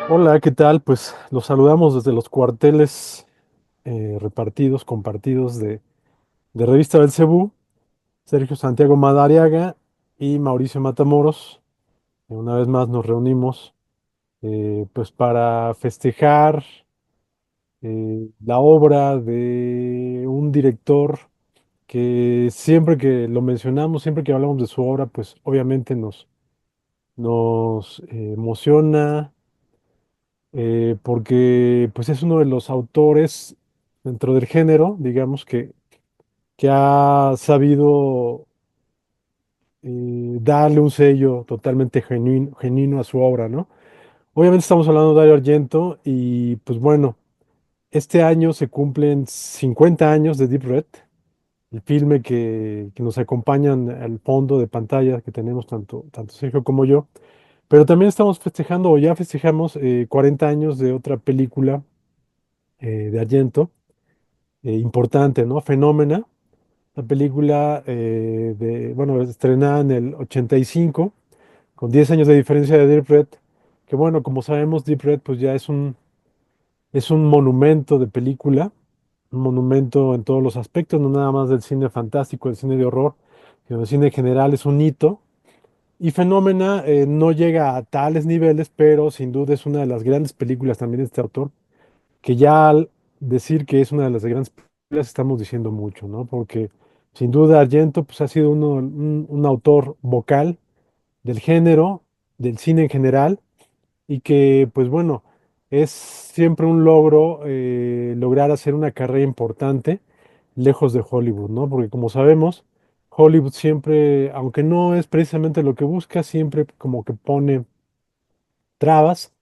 Hola, ¿qué tal? Pues los saludamos desde los cuarteles repartidos, compartidos de Revista del Cebú, Sergio Santiago Madariaga y Mauricio Matamoros. Una vez más nos reunimos pues para festejar la obra de un director que siempre que lo mencionamos, siempre que hablamos de su obra, pues obviamente nos emociona porque pues es uno de los autores dentro del género, digamos, que ha sabido darle un sello totalmente genuino a su obra, ¿no? Obviamente estamos hablando de Dario Argento y pues bueno, este año se cumplen 50 años de Deep Red, el filme que nos acompañan al fondo de pantalla que tenemos tanto Sergio como yo, pero también estamos festejando o ya festejamos 40 años de otra película de Argento importante, ¿no? Fenómena, la película bueno, estrenada en el 85, con 10 años de diferencia de Deep Red, que bueno, como sabemos, Deep Red pues ya es un monumento de película, un monumento en todos los aspectos, no nada más del cine fantástico, del cine de horror, sino del cine en general, es un hito. Y Fenómena no llega a tales niveles, pero sin duda es una de las grandes películas también de este autor que ya al decir que es una de las grandes películas estamos diciendo mucho, ¿no? Porque sin duda Argento pues, ha sido un autor vocal del género, del cine en general, y que pues bueno, es siempre un logro lograr hacer una carrera importante lejos de Hollywood, ¿no? Porque como sabemos, Hollywood siempre, aunque no es precisamente lo que busca, siempre como que pone trabas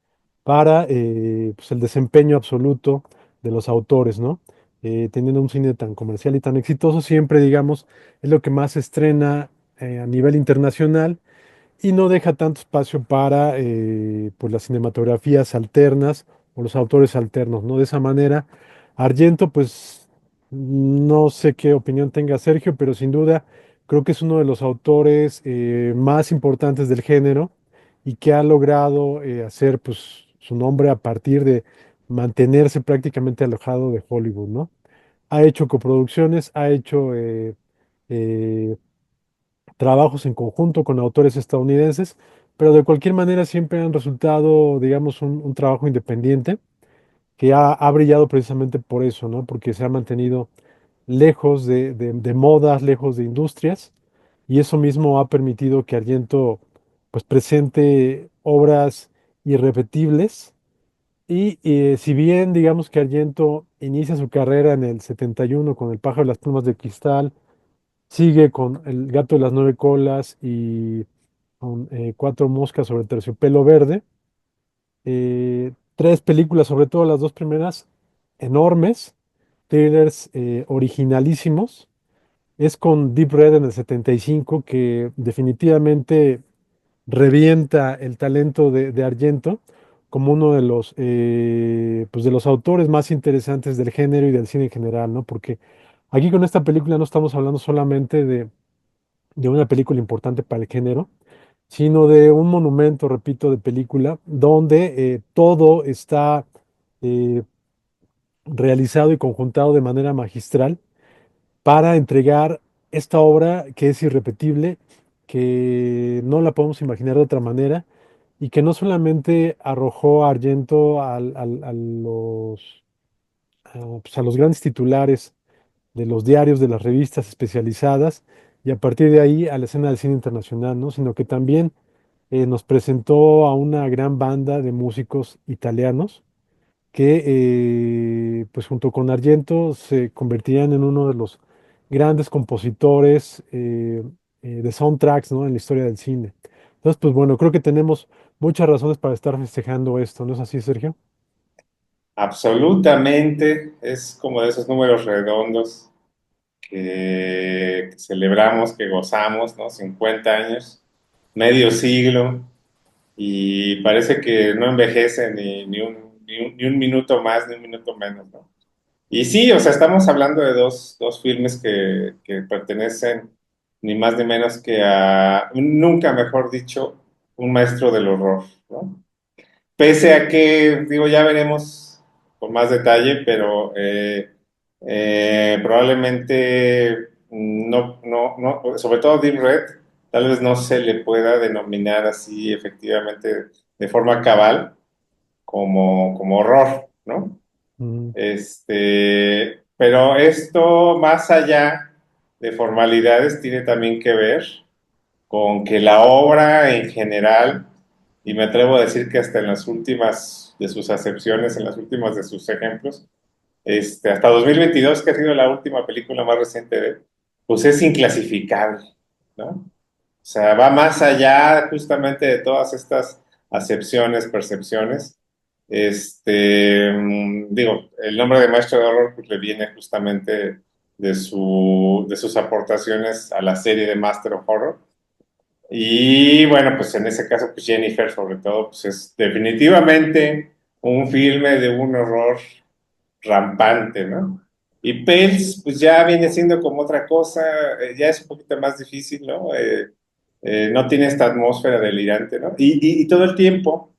para pues, el desempeño absoluto de los autores, ¿no? Teniendo un cine tan comercial y tan exitoso, siempre, digamos, es lo que más se estrena a nivel internacional y no deja tanto espacio para pues, las cinematografías alternas o los autores alternos, ¿no? De esa manera, Argento, pues no sé qué opinión tenga Sergio, pero sin duda creo que es uno de los autores más importantes del género y que ha logrado hacer pues, su nombre a partir de mantenerse prácticamente alejado de Hollywood, ¿no? Ha hecho coproducciones, ha hecho eh, trabajos en conjunto con autores estadounidenses, pero de cualquier manera siempre han resultado, digamos, un trabajo independiente que ha brillado precisamente por eso, ¿no? Porque se ha mantenido lejos de modas, lejos de industrias, y eso mismo ha permitido que Argento pues presente obras irrepetibles. Y si bien digamos que Argento inicia su carrera en el 71 con El pájaro de las plumas de cristal, sigue con El gato de las nueve colas y con Cuatro moscas sobre terciopelo verde. Tres películas, sobre todo las dos primeras, enormes, thrillers originalísimos. Es con Deep Red en el 75 que definitivamente revienta el talento de Argento como uno pues de los autores más interesantes del género y del cine en general, ¿no? Porque aquí con esta película no estamos hablando solamente de una película importante para el género, sino de un monumento, repito, de película, donde todo está eh, realizado y conjuntado de manera magistral para entregar esta obra que es irrepetible, que no la podemos imaginar de otra manera y que no solamente arrojó a Argento pues, a los grandes titulares de los diarios, de las revistas especializadas y a partir de ahí a la escena del cine internacional, ¿no? Sino que también nos presentó a una gran banda de músicos italianos que, pues junto con Argento, se convertían en uno de los grandes compositores de soundtracks, ¿no? En la historia del cine. Entonces, pues bueno, creo que tenemos muchas razones para estar festejando esto, ¿no es así, Sergio? Absolutamente, es como de esos números redondos que celebramos, que gozamos, ¿no? 50 años, medio siglo, y parece que no envejece ni un minuto más, ni un minuto menos, ¿no? Y sí, o sea, estamos hablando de dos filmes que pertenecen ni más ni menos que a, nunca mejor dicho, un maestro del horror, ¿no? Pese a que, digo, ya veremos con más detalle, pero probablemente sobre todo Deep Red, tal vez no se le pueda denominar así efectivamente de forma cabal como horror, ¿no? Mm, Pero esto, más allá de formalidades, tiene también que ver con que la obra en general, y me atrevo a decir que hasta en las últimas de sus acepciones, en las últimas de sus ejemplos, hasta 2022, que ha sido la última película más reciente de él, pues es inclasificable, ¿no? O sea, va más allá justamente de todas estas acepciones, percepciones. Digo, el nombre de maestro de horror pues, le viene justamente de sus aportaciones a la serie de Master of Horror. Y bueno, pues en ese caso, pues Jennifer sobre todo, pues es definitivamente un filme de un horror rampante, ¿no? Y Pels, pues ya viene siendo como otra cosa, ya es un poquito más difícil, ¿no? No tiene esta atmósfera delirante, ¿no? Y todo el tiempo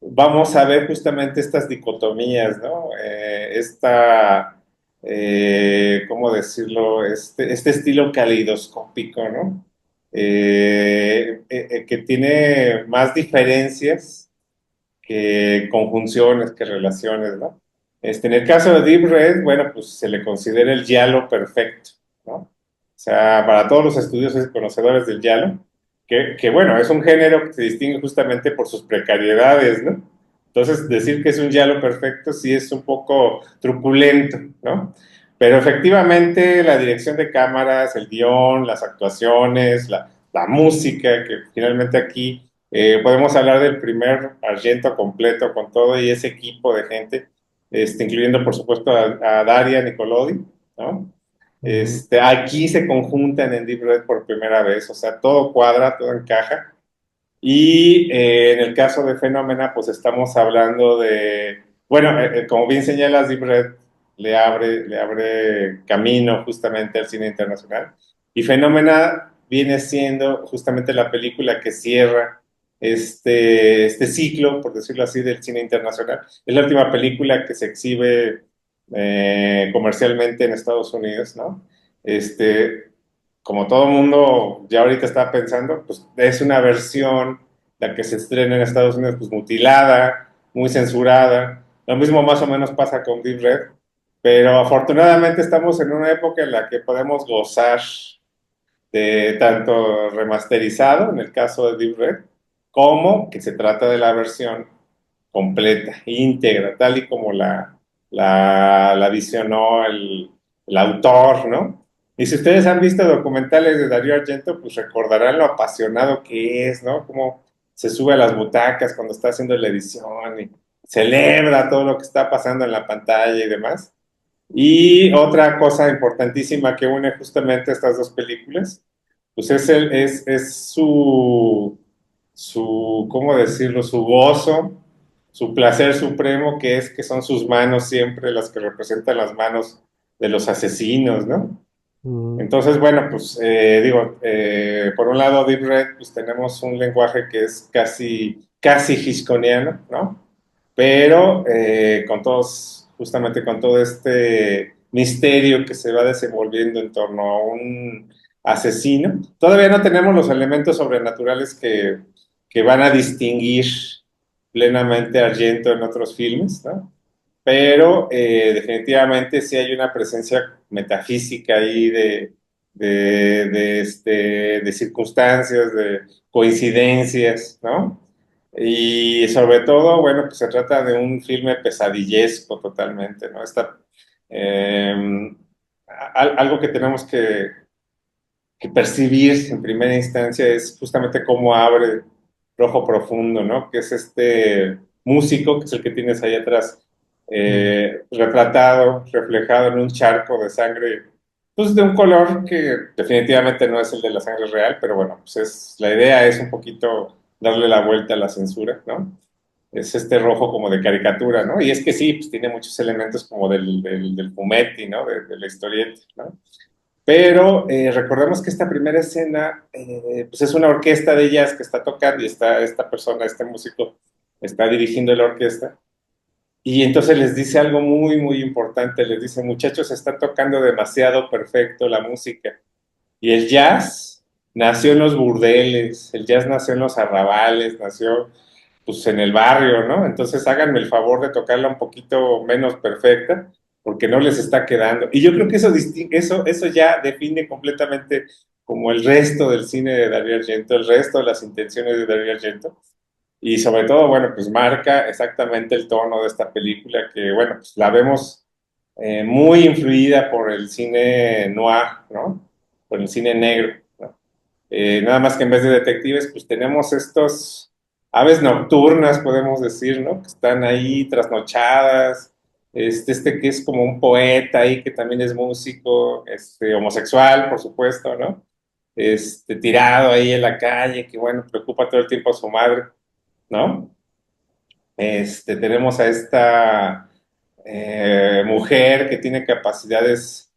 vamos a ver justamente estas dicotomías, ¿no? ¿Cómo decirlo? Este estilo caleidoscópico, ¿no? Que tiene más diferencias que conjunciones, que relaciones, ¿no? En el caso de Deep Red, bueno, pues se le considera el giallo perfecto, ¿no? O sea, para todos los estudiosos y conocedores del giallo, bueno, es un género que se distingue justamente por sus precariedades, ¿no? Entonces, decir que es un giallo perfecto sí es un poco truculento, ¿no? Pero efectivamente la dirección de cámaras, el guión, las actuaciones, la música, que finalmente aquí podemos hablar del primer Argento completo con todo y ese equipo de gente, incluyendo por supuesto a Daria Nicolodi, ¿no? ujú. Aquí se conjuntan en Deep Red por primera vez, o sea, todo cuadra, todo encaja. Y en el caso de Fenómena, pues estamos hablando de, bueno, como bien señalas, Deep Red le abre camino justamente al cine internacional. Y Fenómena viene siendo justamente la película que cierra este ciclo, por decirlo así, del cine internacional. Es la última película que se exhibe comercialmente en Estados Unidos, ¿no? Este, Como todo mundo ya ahorita está pensando, pues es una versión, la que se estrena en Estados Unidos, pues mutilada, muy censurada. Lo mismo más o menos pasa con Deep Red, pero afortunadamente estamos en una época en la que podemos gozar de tanto remasterizado, en el caso de Deep Red, como que se trata de la versión completa, íntegra, tal y como la visionó el autor, ¿no? Y si ustedes han visto documentales de Darío Argento, pues recordarán lo apasionado que es, ¿no? Cómo se sube a las butacas cuando está haciendo la edición y celebra todo lo que está pasando en la pantalla y demás. Y otra cosa importantísima que une justamente estas dos películas, pues es ¿cómo decirlo? Su gozo, su placer supremo, que son sus manos siempre las que representan las manos de los asesinos, ¿no? Mm, Entonces, bueno, pues digo, por un lado, Deep Red, pues tenemos un lenguaje que es casi hitchcockiano, ¿no? Pero justamente con todo este misterio que se va desenvolviendo en torno a un asesino. Todavía no tenemos los elementos sobrenaturales que van a distinguir plenamente a Argento en otros filmes, ¿no? Pero definitivamente sí hay una presencia metafísica ahí de circunstancias, de coincidencias, ¿no? Y sobre todo, bueno, pues se trata de un filme pesadillesco totalmente, ¿no? Eh, Algo que tenemos que percibir en primera instancia es justamente cómo abre Rojo Profundo, ¿no? Que es este músico, que es el que tienes ahí atrás, mm. retratado, reflejado en un charco de sangre, pues de un color que definitivamente no es el de la sangre real, pero bueno, pues la idea es un poquito darle la vuelta a la censura, ¿no? Es este rojo como de caricatura, ¿no? Y es que sí, pues tiene muchos elementos como del fumetti, ¿no? De la historieta, ¿no? Pero recordemos que esta primera escena, pues es una orquesta de jazz que está tocando y está esta persona, este músico, está dirigiendo la orquesta. Y entonces les dice algo muy, muy importante. Les dice, muchachos, está tocando demasiado perfecto la música. Y el jazz nació en los burdeles, el jazz nació en los arrabales, nació pues en el barrio, ¿no? Entonces háganme el favor de tocarla un poquito menos perfecta, porque no les está quedando. Y yo creo que eso ya define completamente como el resto del cine de Darío Argento, el resto de las intenciones de Darío Argento. Y sobre todo, bueno, pues marca exactamente el tono de esta película que, bueno, pues la vemos muy influida por el cine noir, ¿no? Por el cine negro, ¿no? Nada más que en vez de detectives, pues tenemos estos aves nocturnas, podemos decir, ¿no? Que están ahí trasnochadas, este que es como un poeta ahí, que también es músico, homosexual, por supuesto, ¿no? Tirado ahí en la calle, que bueno, preocupa todo el tiempo a su madre, ¿no? Tenemos a esta mujer que tiene capacidades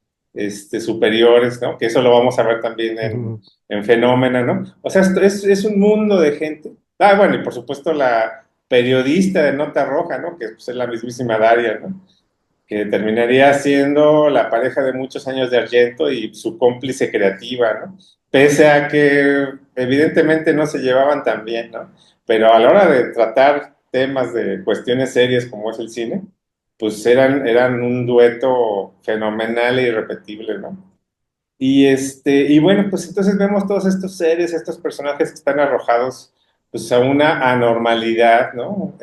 superiores, ¿no? Que eso lo vamos a ver también Ujú. en Fenómena, ¿no? O sea, esto es un mundo de gente. Ah, bueno, y por supuesto la periodista de Nota Roja, ¿no? Que pues, es la mismísima Daria, ¿no? Que terminaría siendo la pareja de muchos años de Argento y su cómplice creativa, ¿no? Pese a que evidentemente no se llevaban tan bien, ¿no? Pero a la hora de tratar temas de cuestiones serias como es el cine, pues eran un dueto fenomenal e irrepetible, ¿no? Y bueno, pues entonces vemos todos estos seres, estos personajes que están arrojados pues a una anormalidad, ¿no?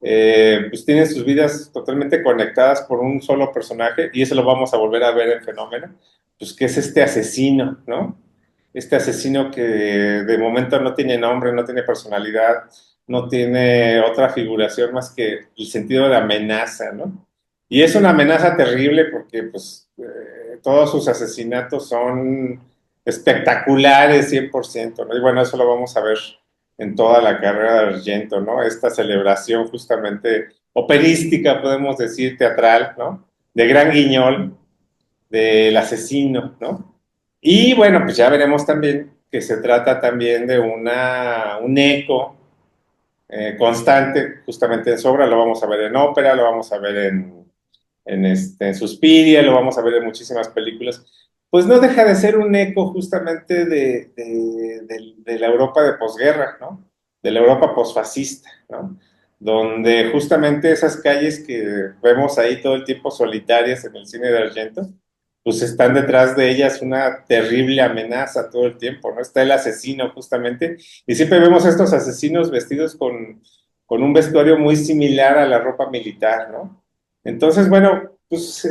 Pues tienen sus vidas totalmente conectadas por un solo personaje y eso lo vamos a volver a ver en Fenómeno, pues que es este asesino, ¿no? Este asesino que de momento no tiene nombre, no tiene personalidad, no tiene otra figuración más que el sentido de amenaza, ¿no? Y es una amenaza terrible porque pues todos sus asesinatos son espectaculares 100%, ¿no? Y bueno, eso lo vamos a ver en toda la carrera de Argento, ¿no? Esta celebración justamente operística, podemos decir, teatral, ¿no? De Gran Guiñol, del asesino, ¿no? Y bueno, pues ya veremos también que se trata también de un eco constante, justamente en su obra, lo vamos a ver en ópera, lo vamos a ver en Suspiria, lo vamos a ver en muchísimas películas, pues no deja de ser un eco justamente de la Europa de posguerra, ¿no? De la Europa posfascista, ¿no? Donde justamente esas calles que vemos ahí todo el tiempo solitarias en el cine de Argento, pues están detrás de ellas una terrible amenaza todo el tiempo, ¿no? Está el asesino justamente, y siempre vemos a estos asesinos vestidos con un vestuario muy similar a la ropa militar, ¿no? Entonces, bueno, pues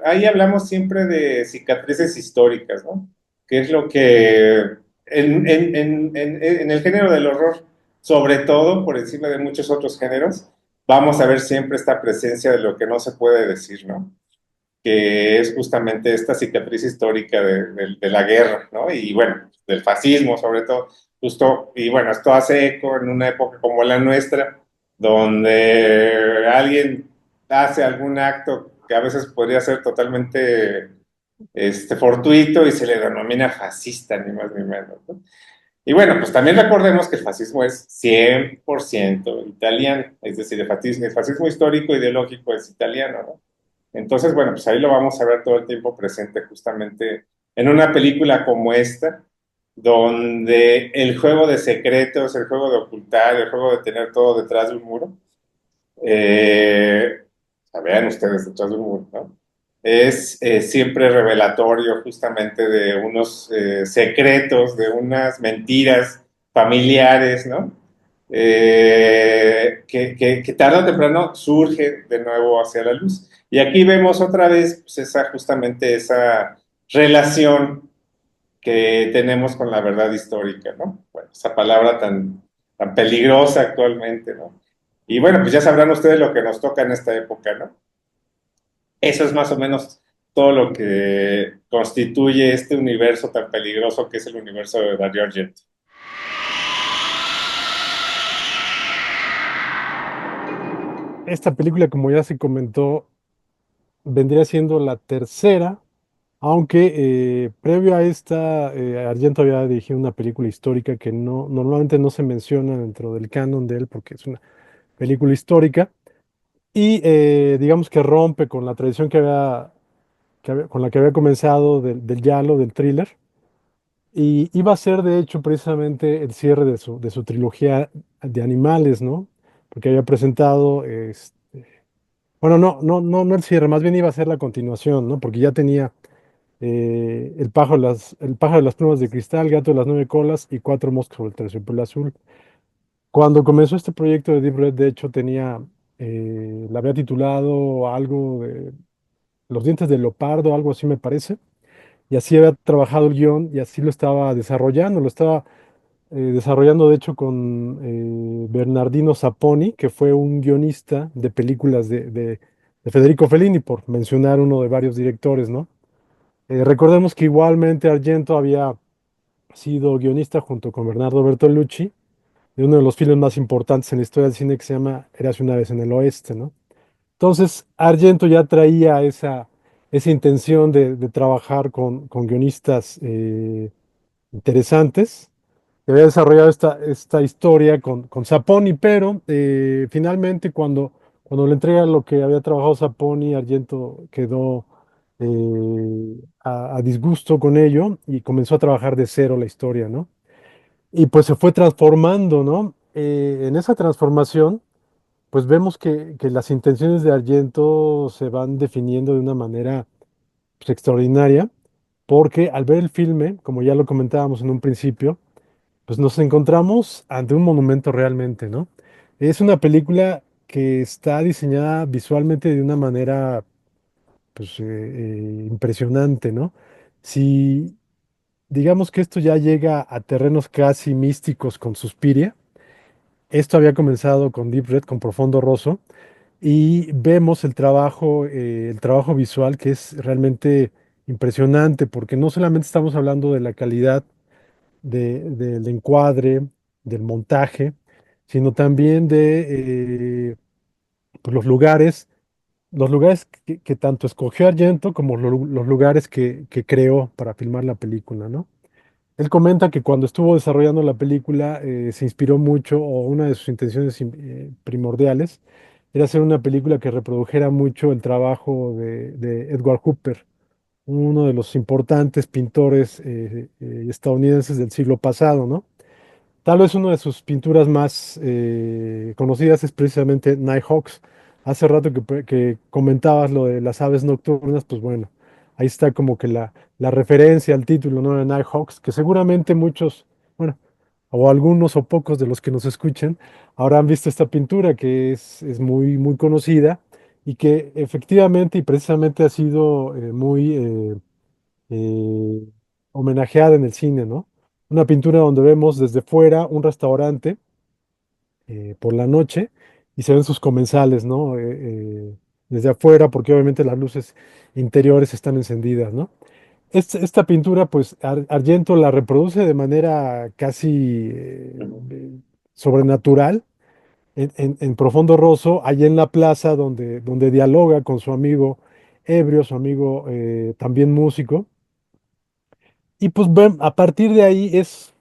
ahí hablamos siempre de cicatrices históricas, ¿no? Que es lo que en el género del horror, sobre todo por encima de muchos otros géneros, vamos a ver siempre esta presencia de lo que no se puede decir, ¿no? Que es justamente esta cicatriz histórica de la guerra, ¿no? Y bueno, del fascismo sobre todo, justo, y bueno, esto hace eco en una época como la nuestra, donde alguien hace algún acto que a veces podría ser totalmente fortuito y se le denomina fascista, ni más ni menos, ¿no? Y bueno, pues también recordemos que el fascismo es 100% italiano, es decir, el fascismo histórico ideológico es italiano, ¿no? Entonces, bueno, pues ahí lo vamos a ver todo el tiempo presente justamente en una película como esta, donde el juego de secretos, el juego de ocultar, el juego de tener todo detrás de un muro, eh, vean ustedes detrás de un muro, ¿no? Es siempre revelatorio justamente de unos secretos, de unas mentiras familiares, ¿no? Que tarde o temprano surge de nuevo hacia la luz. Y aquí vemos otra vez pues, justamente esa relación que tenemos con la verdad histórica, ¿no? Bueno, esa palabra tan peligrosa actualmente, ¿no? Y bueno, pues ya sabrán ustedes lo que nos toca en esta época, ¿no? Eso es más o menos todo lo que constituye este universo tan peligroso que es el universo de Dario Argento. Esta película, como ya se comentó, vendría siendo la tercera. Aunque previo a esta, Argento había dirigido una película histórica que no, normalmente no se menciona dentro del canon de él porque es una película histórica y digamos que rompe con la tradición con la que había comenzado del giallo, del thriller. Y iba a ser, de hecho, precisamente el cierre de su trilogía de animales, ¿no? Porque había presentado, bueno, no el cierre, más bien iba a ser la continuación, ¿no? Porque ya tenía el pájaro de las plumas de cristal, Gato de las nueve colas y Cuatro moscas sobre el terciopelo azul. Cuando comenzó este proyecto de Deep Red, de hecho, la había titulado algo de Los dientes de leopardo, algo así me parece. Y así había trabajado el guión y así lo estaba desarrollando. Lo estaba desarrollando, de hecho, con Bernardino Saponi, que fue un guionista de películas de Federico Fellini, por mencionar uno de varios directores, ¿no? Recordemos que igualmente Argento había sido guionista junto con Bernardo Bertolucci de uno de los filmes más importantes en la historia del cine que se llama Érase una vez en el Oeste, ¿no? Entonces, Argento ya traía esa intención de trabajar con guionistas interesantes. Había desarrollado esta historia con Saponi, pero finalmente cuando le entrega lo que había trabajado Saponi, Argento quedó a disgusto con ello y comenzó a trabajar de cero la historia, ¿no? Y pues se fue transformando, ¿no? En esa transformación, pues vemos que las intenciones de Argento se van definiendo de una manera pues, extraordinaria, porque al ver el filme, como ya lo comentábamos en un principio, pues nos encontramos ante un monumento realmente, ¿no? Es una película que está diseñada visualmente de una manera, pues, impresionante, ¿no? Si digamos que esto ya llega a terrenos casi místicos con Suspiria, esto había comenzado con Deep Red, con Profondo Rosso, y vemos el trabajo visual que es realmente impresionante, porque no solamente estamos hablando de la calidad del encuadre, del montaje, sino también de pues los lugares que tanto escogió Argento como los lugares que creó para filmar la película, ¿no? Él comenta que cuando estuvo desarrollando la película se inspiró mucho, o una de sus intenciones primordiales era hacer una película que reprodujera mucho el trabajo de Edward Hopper, uno de los importantes pintores estadounidenses del siglo pasado, ¿no? Tal vez una de sus pinturas más conocidas es precisamente Nighthawks. Hace rato que comentabas lo de las aves nocturnas, pues bueno, ahí está como que la referencia al título, ¿no? De Nighthawks, que seguramente muchos, bueno, o algunos o pocos de los que nos escuchen, habrán visto esta pintura que es muy, muy conocida y que efectivamente y precisamente ha sido eh, homenajeada en el cine, ¿no? Una pintura donde vemos desde fuera un restaurante por la noche y se ven sus comensales, ¿no? Desde afuera, porque obviamente las luces interiores están encendidas, ¿no? Esta pintura, pues Argento la reproduce de manera casi Ujú. sobrenatural en Profondo Rosso, allá en la plaza donde dialoga con su amigo ebrio, su amigo también músico. Y pues a partir de ahí es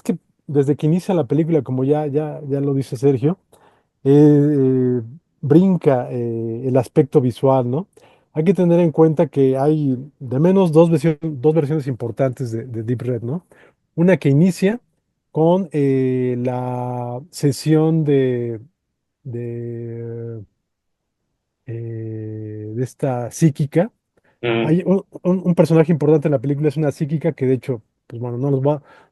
que desde que inicia la película, como ya lo dice Sergio, eh, brinca el aspecto visual, ¿no? Hay que tener en cuenta que hay de menos dos versiones importantes de Deep Red, ¿no? Una que inicia con la sesión de, de esta psíquica. Mm. Hay un personaje importante en la película, es una psíquica que de hecho, pues bueno,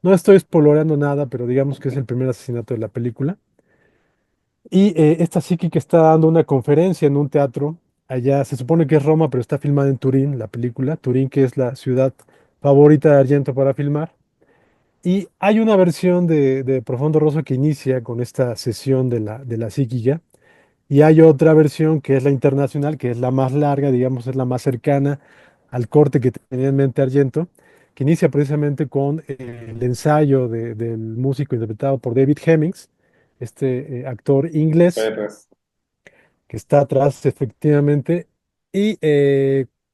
no estoy spoiloreando nada, pero digamos que es el primer asesinato de la película. Y esta psíquica está dando una conferencia en un teatro, allá se supone que es Roma, pero está filmada en Turín, la película, Turín que es la ciudad favorita de Argento para filmar. Y hay una versión de Profondo Rosso que inicia con esta sesión de la psíquica, y hay otra versión que es la internacional, que es la más larga, digamos, es la más cercana al corte que tenía en mente Argento, que inicia precisamente con el ensayo del músico interpretado por David Hemmings, este actor inglés Perras. que está atrás efectivamente. Y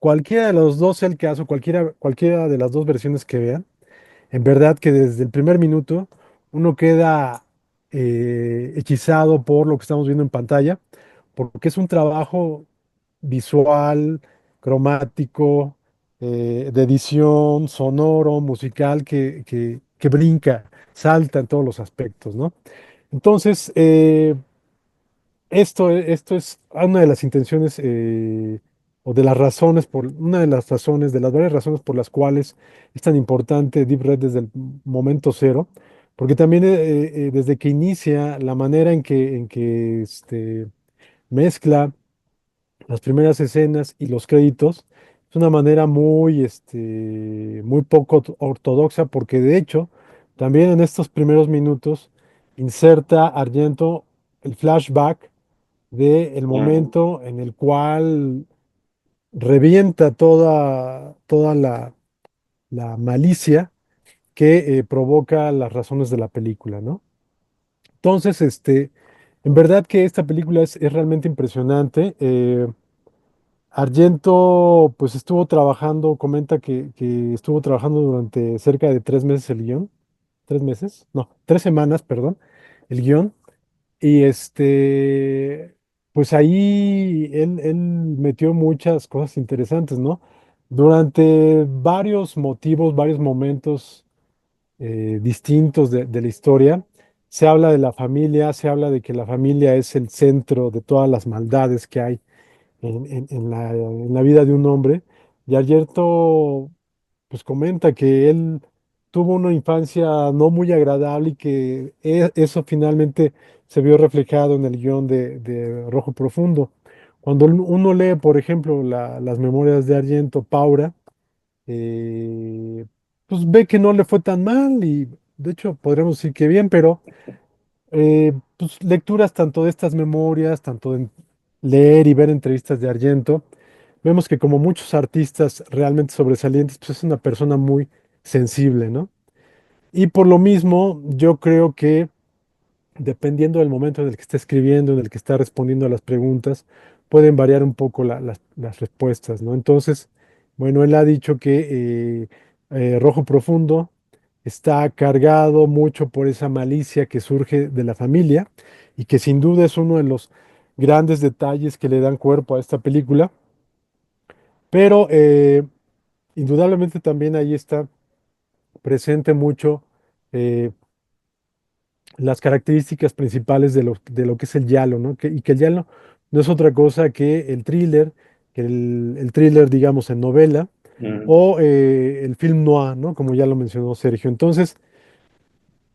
cualquiera de los dos sea el caso, cualquiera de las dos versiones que vean, en verdad que desde el primer minuto uno queda hechizado por lo que estamos viendo en pantalla, porque es un trabajo visual, cromático, de edición, sonoro, musical, que brinca, salta en todos los aspectos, ¿no? Entonces, esto es una de las intenciones o de las razones, una de las razones, de las varias razones por las cuales es tan importante Deep Red desde el momento cero, porque también desde que inicia la manera en que mezcla las primeras escenas y los créditos, es una manera muy poco ortodoxa, porque de hecho, también en estos primeros minutos inserta Argento el flashback del Mm. momento en el cual revienta toda la malicia que provoca las razones de la película, ¿no? Entonces, en verdad que esta película es realmente impresionante. Argento, pues estuvo trabajando, comenta que estuvo trabajando durante cerca de 3 meses el guión, 3 meses, no, 3 semanas, perdón, el guión. Y pues ahí él metió muchas cosas interesantes, ¿no? Durante varios motivos, varios momentos distintos de la historia, se habla de la familia, se habla de que la familia es el centro de todas las maldades que hay en la vida de un hombre. Y Ayerto pues comenta que él tuvo una infancia no muy agradable y que eso finalmente se vio reflejado en el guión de Rojo Profundo. Cuando uno lee, por ejemplo, las memorias de Argento, Paura, pues ve que no le fue tan mal y de hecho podríamos decir que bien, pero pues, lecturas tanto de estas memorias, tanto de leer y ver entrevistas de Argento, vemos que como muchos artistas realmente sobresalientes, pues es una persona muy sensible, ¿no? Y por lo mismo, yo creo que dependiendo del momento en el que está escribiendo, en el que está respondiendo a las preguntas, pueden variar un poco las respuestas, ¿no? Entonces, bueno, él ha dicho que Rojo Profundo está cargado mucho por esa malicia que surge de la familia y que sin duda es uno de los grandes detalles que le dan cuerpo a esta película, pero indudablemente también ahí está presente mucho eh, las características principales de lo que es el giallo, ¿no? Y que el giallo no es otra cosa que el thriller, el thriller, digamos, en novela, Mm. o el film noir, ¿no? Como ya lo mencionó Sergio. Entonces,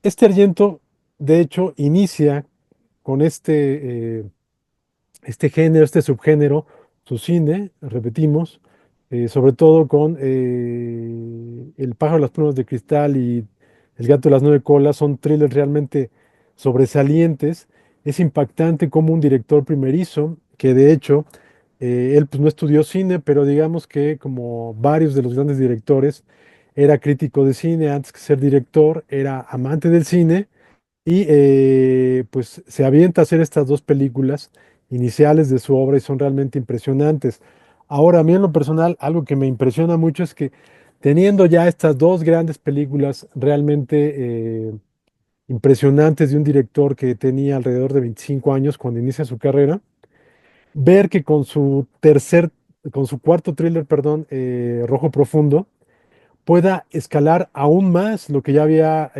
este Argento, de hecho, inicia con este género, este subgénero, su cine, repetimos, sobre todo con El pájaro de las plumas de cristal y El gato de las nueve colas, son thrillers realmente sobresalientes. Es impactante como un director primerizo, que de hecho él pues, no estudió cine, pero digamos que como varios de los grandes directores, era crítico de cine antes que ser director, era amante del cine y pues se avienta a hacer estas dos películas iniciales de su obra y son realmente impresionantes. Ahora, a mí en lo personal, algo que me impresiona mucho es que teniendo ya estas dos grandes películas realmente impresionantes de un director que tenía alrededor de 25 años cuando inicia su carrera, ver que con su cuarto thriller, perdón, Rojo Profundo, pueda escalar aún más lo que ya había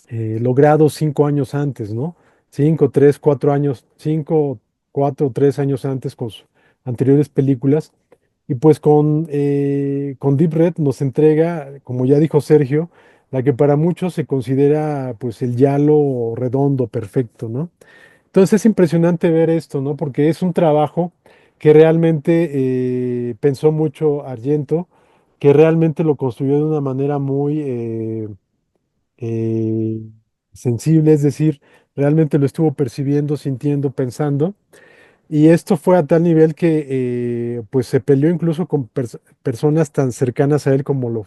logrado 5 años antes, ¿no? 5, 3, 4 años, 5, 4, 3 años antes con sus anteriores películas. Y pues con Deep Red nos entrega, como ya dijo Sergio, la que para muchos se considera pues el giallo redondo, perfecto, ¿no? Entonces es impresionante ver esto, ¿no? Porque es un trabajo que realmente pensó mucho Argento, que realmente lo construyó de una manera muy eh, sensible, es decir, realmente lo estuvo percibiendo, sintiendo, pensando. Y esto fue a tal nivel que pues se peleó incluso con personas tan cercanas a él como lo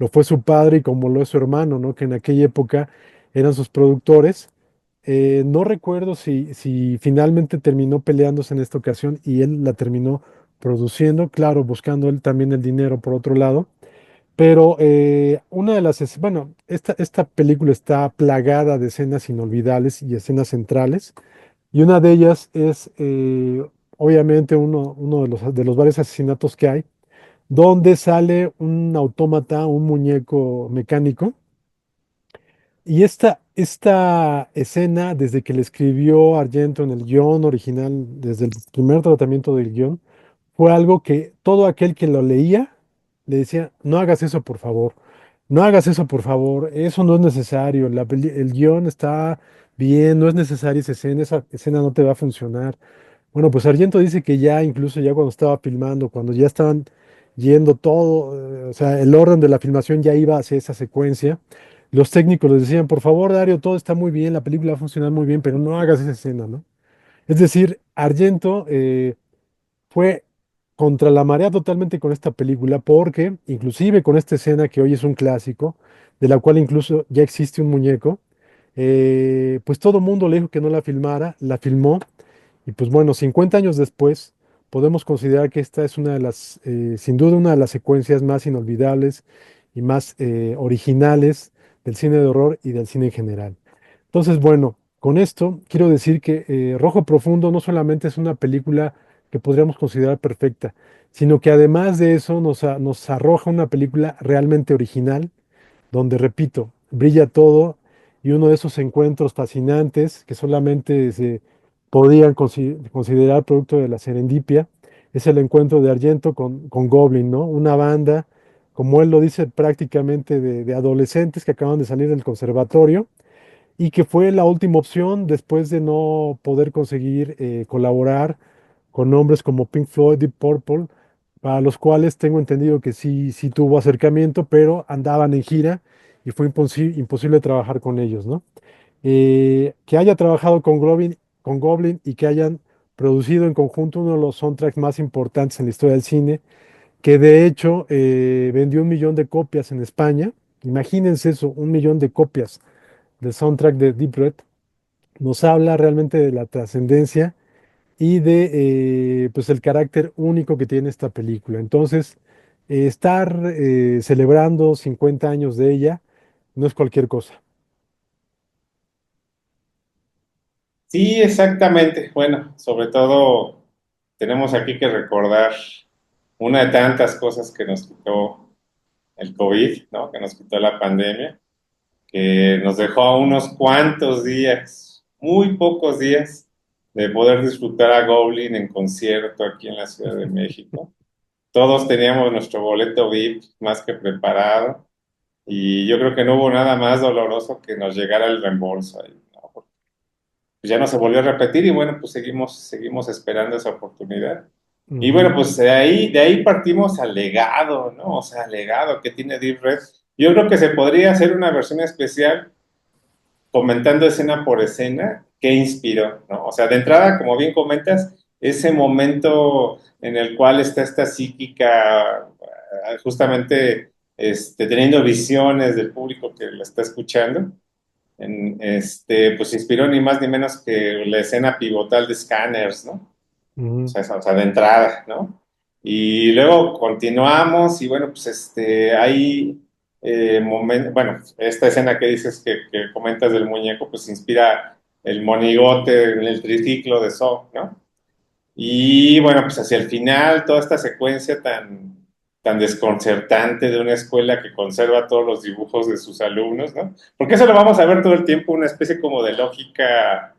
fue su padre y como lo es su hermano, ¿no? Que en aquella época eran sus productores. No recuerdo si finalmente terminó peleándose en esta ocasión y él la terminó produciendo, claro, buscando él también el dinero por otro lado. Pero una de bueno, esta película está plagada de escenas inolvidables y escenas centrales. Y una de ellas es, obviamente, uno de los varios asesinatos que hay, donde sale un autómata, un muñeco mecánico. Y esta escena, desde que le escribió Argento en el guión original, desde el primer tratamiento del guión, fue algo que todo aquel que lo leía le decía, no hagas eso, por favor, no hagas eso, por favor, eso no es necesario, el guión está bien, no es necesaria esa escena no te va a funcionar. Bueno, pues Argento dice que ya, incluso ya cuando estaba filmando, cuando ya estaban yendo todo, o sea, el orden de la filmación ya iba hacia esa secuencia, los técnicos les decían, por favor, Dario, todo está muy bien, la película va a funcionar muy bien, pero no hagas esa escena, ¿no? Es decir, Argento fue contra la marea totalmente con esta película, porque inclusive con esta escena que hoy es un clásico, de la cual incluso ya existe un muñeco, pues todo el mundo le dijo que no la filmara, la filmó y pues bueno, 50 años después, podemos considerar que esta es una de sin duda, una de las secuencias más inolvidables y más originales del cine de horror y del cine en general. Entonces, bueno, con esto quiero decir que Rojo Profundo no solamente es una película que podríamos considerar perfecta, sino que además de eso nos arroja una película realmente original donde, repito, brilla todo y uno de esos encuentros fascinantes que solamente se podían considerar producto de la serendipia, es el encuentro de Argento con Goblin, ¿no? Una banda, como él lo dice, prácticamente de adolescentes que acaban de salir del conservatorio y que fue la última opción después de no poder conseguir colaborar con nombres como Pink Floyd y Purple, para los cuales tengo entendido que sí tuvo acercamiento, pero andaban en gira y fue imposible trabajar con ellos, ¿no? Que haya trabajado con Goblin y que hayan producido en conjunto uno de los soundtracks más importantes en la historia del cine, que de hecho vendió 1 millón de copias en España. Imagínense eso, 1 millón de copias del soundtrack de Deep Red, nos habla realmente de la trascendencia y de pues el carácter único que tiene esta película. Entonces, estar celebrando 50 años de ella no es cualquier cosa. Sí, exactamente. Bueno, sobre todo tenemos aquí que recordar una de tantas cosas que nos quitó el COVID, ¿no? Que nos quitó la pandemia, que nos dejó a unos cuantos días, muy pocos días, de poder disfrutar a Goblin en concierto aquí en la Ciudad de México. Todos teníamos nuestro boleto VIP más que preparado y yo creo que no hubo nada más doloroso que nos llegara el reembolso ahí, ¿no? Porque pues ya no se volvió a repetir y bueno, pues seguimos esperando esa oportunidad. Y bueno, Ujú, pues de ahí partimos al legado, ¿no? O sea, al legado que tiene Deep Red. Yo creo que se podría hacer una versión especial comentando escena por escena qué inspiró, ¿no? O sea, de entrada, como bien comentas, ese momento en el cual está esta psíquica justamente teniendo visiones del público que la está escuchando, pues inspiró ni más ni menos que la escena pivotal de Scanners, ¿no? ujú, O sea, de entrada, ¿no? Y luego continuamos y bueno, pues hay bueno, esta escena que dices que comentas del muñeco, pues inspira el monigote en el triciclo de Saw, ¿no? Y bueno, pues hacia el final, toda esta secuencia tan desconcertante de una escuela que conserva todos los dibujos de sus alumnos, ¿no? Porque eso lo vamos a ver todo el tiempo, una especie como de lógica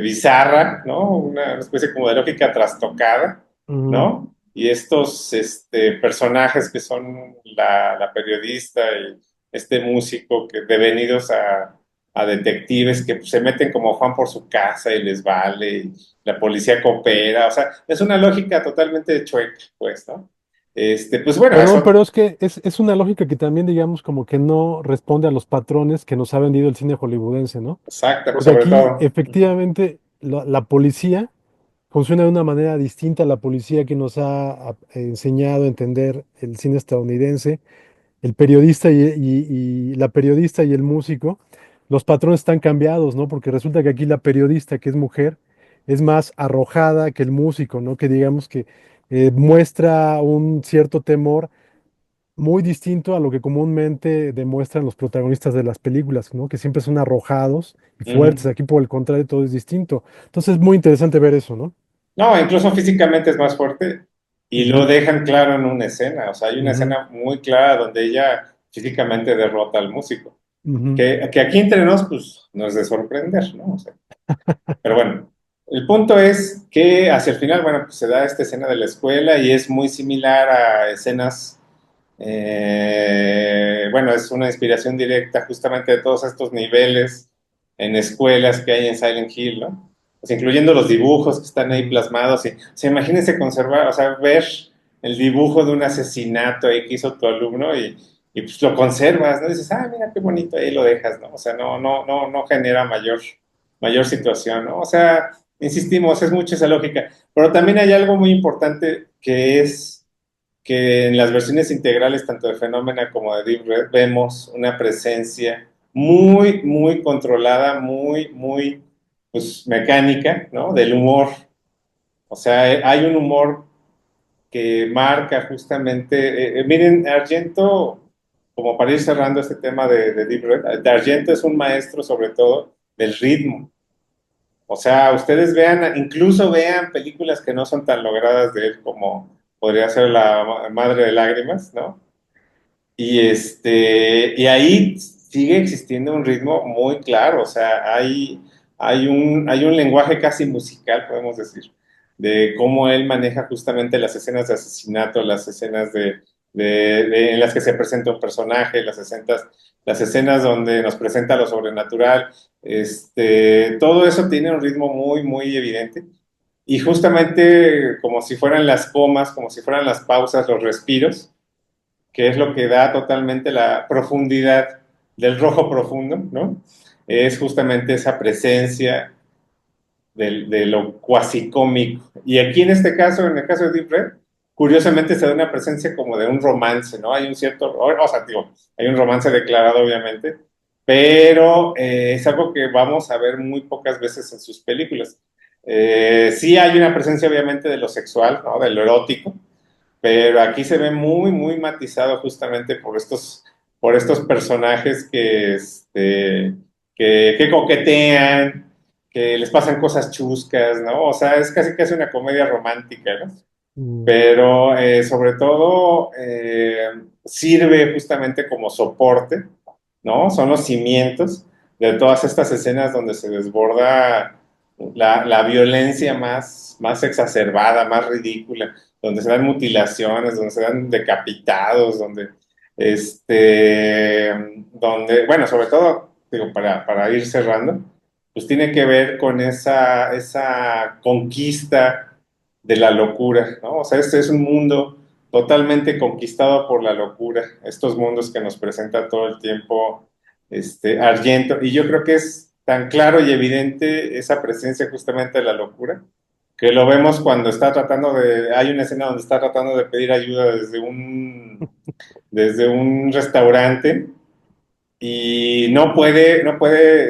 bizarra, ¿no? Una especie como de lógica trastocada, ujú, ¿no? Y estos personajes que son la periodista y este músico que devenidos a detectives que pues, se meten como Juan por su casa y les vale, y la policía coopera, o sea, es una lógica totalmente chueca, pues, ¿no? Pues bueno, Perdón, eso, pero es que es una lógica que también, digamos, como que no responde a los patrones que nos ha vendido el cine hollywoodense, ¿no? exacta, pues Porque sobre aquí, todo. efectivamente, la policía funciona de una manera distinta a la policía que nos ha enseñado a entender el cine estadounidense. El periodista y la periodista y el músico, los patrones están cambiados, ¿no? Porque resulta que aquí la periodista, que es mujer, es más arrojada que el músico, ¿no? Que digamos que muestra un cierto temor muy distinto a lo que comúnmente demuestran los protagonistas de las películas, ¿no? Que siempre son arrojados y fuertes. Ujú. Aquí, por el contrario, todo es distinto. Entonces es muy interesante ver eso, ¿no? No, incluso físicamente es más fuerte y lo Ujú, dejan claro en una escena. O sea, hay una ujú, escena muy clara donde ella físicamente derrota al músico. ujú. Que aquí entre nos, pues, no es de sorprender, ¿no? O sea, pero bueno, el punto es que hacia el final, bueno, pues se da esta escena de la escuela y es muy similar a escenas, bueno, es una inspiración directa justamente de todos estos niveles en escuelas que hay en Silent Hill, ¿no? Pues incluyendo los dibujos que están ahí Mm, plasmados. Y, o sea, imagínense conservar, o sea, ver el dibujo de un asesinato ahí que hizo tu alumno y pues lo conservas, ¿no? Dices, ah, mira qué bonito, ahí lo dejas, ¿no? O sea, no genera mayor situación, ¿no? O sea, insistimos, es mucha esa lógica. Pero también hay algo muy importante que es que en las versiones integrales, tanto de Phenomena como de Deep Red, vemos una presencia muy controlada, muy, pues, mecánica, ¿no? Del humor. O sea, hay un humor que marca justamente, miren, Argento, como para ir cerrando este tema de Deep Red, de Argento es un maestro sobre todo del ritmo. O sea, ustedes vean, incluso vean películas que no son tan logradas de él como podría ser La Madre de Lágrimas, ¿no? Y ahí sigue existiendo un ritmo muy claro, o sea, hay un lenguaje casi musical, podemos decir, de cómo él maneja justamente las escenas de asesinato, las escenas en las que se presenta un personaje, las escenas donde nos presenta lo sobrenatural, todo eso tiene un ritmo muy evidente. Y justamente como si fueran las comas, como si fueran las pausas, los respiros, que es lo que da totalmente la profundidad del rojo profundo, ¿no? Es justamente esa presencia de lo cuasi cómico. Y aquí en este caso, en el caso de Deep Red, curiosamente se da una presencia como de un romance, ¿no? Hay un cierto, o sea, digo, hay un romance declarado, obviamente, pero es algo que vamos a ver muy pocas veces en sus películas. Sí hay una presencia, obviamente, de lo sexual, ¿no? De lo erótico, pero aquí se ve muy matizado justamente por estos personajes que coquetean, que les pasan cosas chuscas, ¿no? O sea, es casi una comedia romántica, ¿no? mm, Pero sobre todo sirve justamente como soporte, ¿no? Son los cimientos de todas estas escenas donde se desborda la violencia más exacerbada, más ridícula, donde se dan mutilaciones, donde se dan decapitados, bueno, sobre todo, digo, para ir cerrando, pues tiene que ver con esa conquista de la locura, ¿no? O sea, este es un mundo totalmente conquistado por la locura, estos mundos que nos presenta todo el tiempo Argento, y yo creo que es tan claro y evidente esa presencia justamente de la locura, que lo vemos cuando hay una escena donde está tratando de pedir ayuda desde un restaurante y no puede,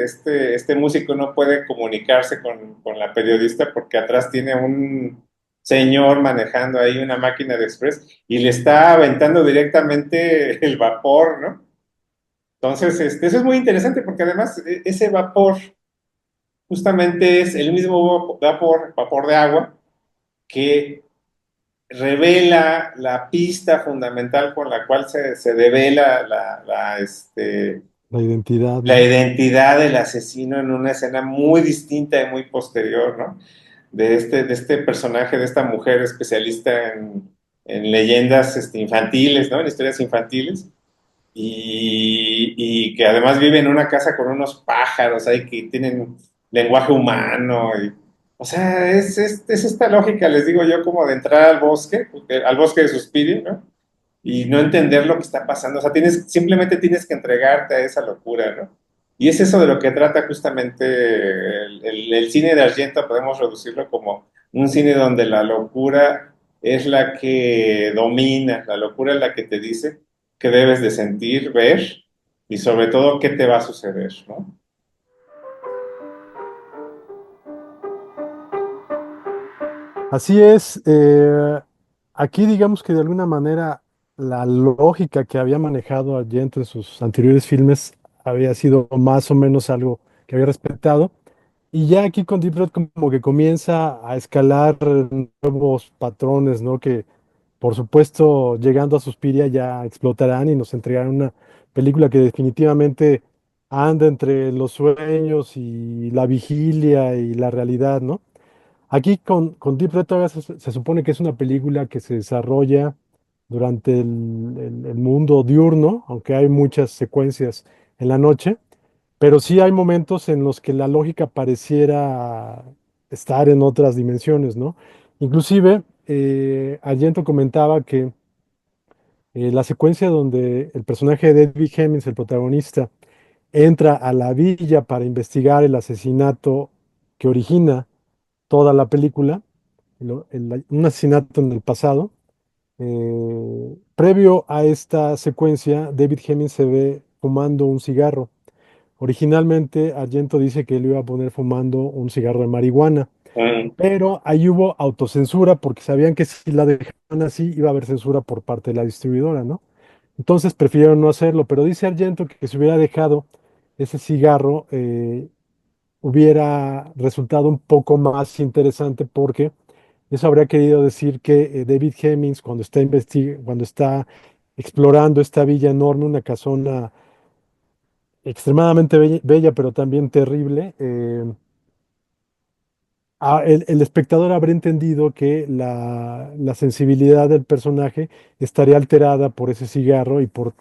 este músico no puede comunicarse con la periodista porque atrás tiene un señor manejando ahí una máquina de express y le está aventando directamente el vapor, ¿no? Entonces, eso es muy interesante porque además ese vapor justamente es el mismo vapor de agua que revela la pista fundamental por la cual se devela la identidad, la ¿no? identidad del asesino en una escena muy distinta y muy posterior, ¿no? De este personaje, de esta mujer especialista en leyendas infantiles, ¿no? En historias infantiles, y que además vive en una casa con unos pájaros ahí que tienen lenguaje humano. O sea, es esta lógica, les digo yo, como de entrar al bosque de Suspiria, ¿no? Y no entender lo que está pasando. O sea, simplemente tienes que entregarte a esa locura, ¿no? Y es eso de lo que trata justamente el cine de Argento, podemos reducirlo como un cine donde la locura es la que domina, la locura es la que te dice qué debes de sentir, ver y sobre todo qué te va a suceder, ¿no? Así es. aquí digamos que de alguna manera la lógica que había manejado Argento en sus anteriores filmes había sido más o menos algo que había respetado. Y ya aquí con Deep Red como que comienza a escalar nuevos patrones, ¿no? Que por supuesto llegando a Suspiria ya explotarán y nos entregarán una película que definitivamente anda entre los sueños y la vigilia y la realidad, ¿no? Aquí con Deep Red todavía se supone que es una película que se desarrolla durante el mundo diurno, aunque hay muchas secuencias en la noche, pero sí hay momentos en los que la lógica pareciera estar en otras dimensiones, ¿no? Inclusive, Argento comentaba que la secuencia donde el personaje de Eddie Hemmings, el protagonista, entra a la villa para investigar el asesinato que origina toda la película, un asesinato en el pasado. Previo a esta secuencia, David Hemmings se ve fumando un cigarro. Originalmente, Argento dice que él iba a poner fumando un cigarro de marihuana, Mm, pero ahí hubo autocensura porque sabían que si la dejaban así iba a haber censura por parte de la distribuidora, ¿no? Entonces prefirieron no hacerlo, pero dice Argento que si hubiera dejado ese cigarro, hubiera resultado un poco más interesante porque eso habría querido decir que David Hemmings, cuando está explorando esta villa enorme, una casona extremadamente bella, pero también terrible, el espectador habrá entendido que la sensibilidad del personaje estaría alterada por ese cigarro y por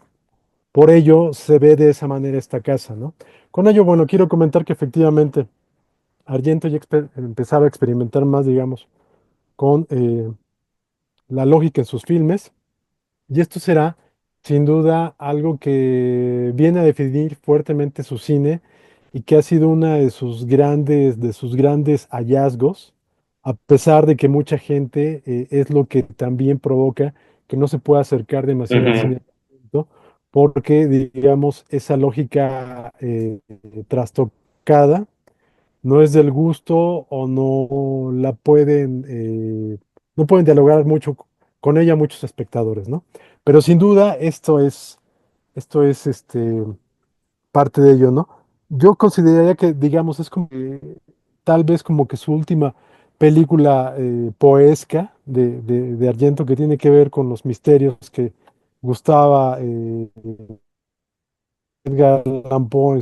ello se ve de esa manera esta casa, ¿no? Con ello, bueno, quiero comentar que efectivamente Argento ya empezaba a experimentar más, digamos, con la lógica en sus filmes. Y esto será, sin duda, algo que viene a definir fuertemente su cine y que ha sido una de sus grandes hallazgos, a pesar de que mucha gente es lo que también provoca que no se pueda acercar demasiado al ujú, cine, ¿no? Porque, digamos, esa lógica trastocada no es del gusto o no pueden dialogar mucho con ella muchos espectadores, ¿no? Pero sin duda esto es parte de ello, ¿no? Yo consideraría que, digamos, es como tal vez como que su última película poesca de Argento que tiene que ver con los misterios que gustaba Edgar Allan Poe en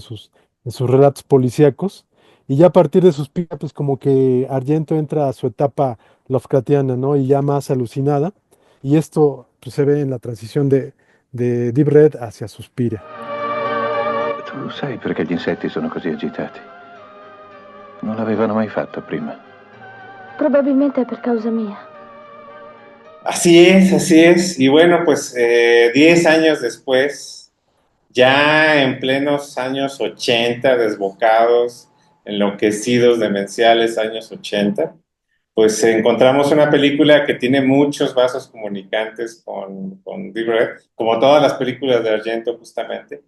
sus relatos policíacos. Y ya a partir de Suspiria, pues como que Argento entra a su etapa Lovecraftiana, ¿no? Y ya más alucinada. Y esto pues, se ve en la transición de Deep Red hacia Suspiria. Tu sai perché gli insetti sono così agitati? Non l'avevano mai fatto prima. Probabilmente è per causa mia. así es, así es. Y bueno, pues 10 años después, ya en plenos años 80, desbocados, enloquecidos, demenciales años 80, pues encontramos una película que tiene muchos vasos comunicantes con Deep Red, como todas las películas de Argento justamente,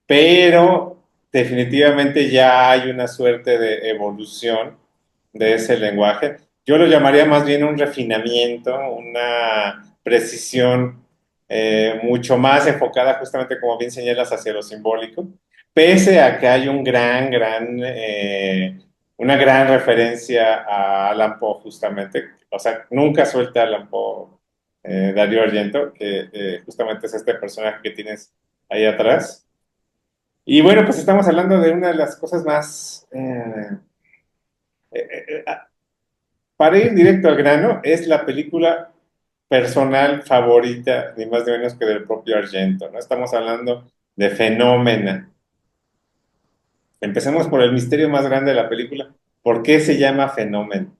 pero definitivamente ya hay una suerte de evolución de ese lenguaje. Yo lo llamaría más bien un refinamiento, una precisión mucho más enfocada justamente, como bien señalas, hacia lo simbólico, pese a que hay una gran referencia a Alan Poe justamente, o sea, nunca suelta a Alan Poe Darío Argento, que justamente es este personaje que tienes ahí atrás. Y bueno, pues estamos hablando de una de las cosas más, para ir directo al grano, es la película personal favorita, ni más ni menos que del propio Argento, ¿no? Estamos hablando de Fenómena. Empecemos por el misterio más grande de la película. ¿Por qué se llama Fenómeno?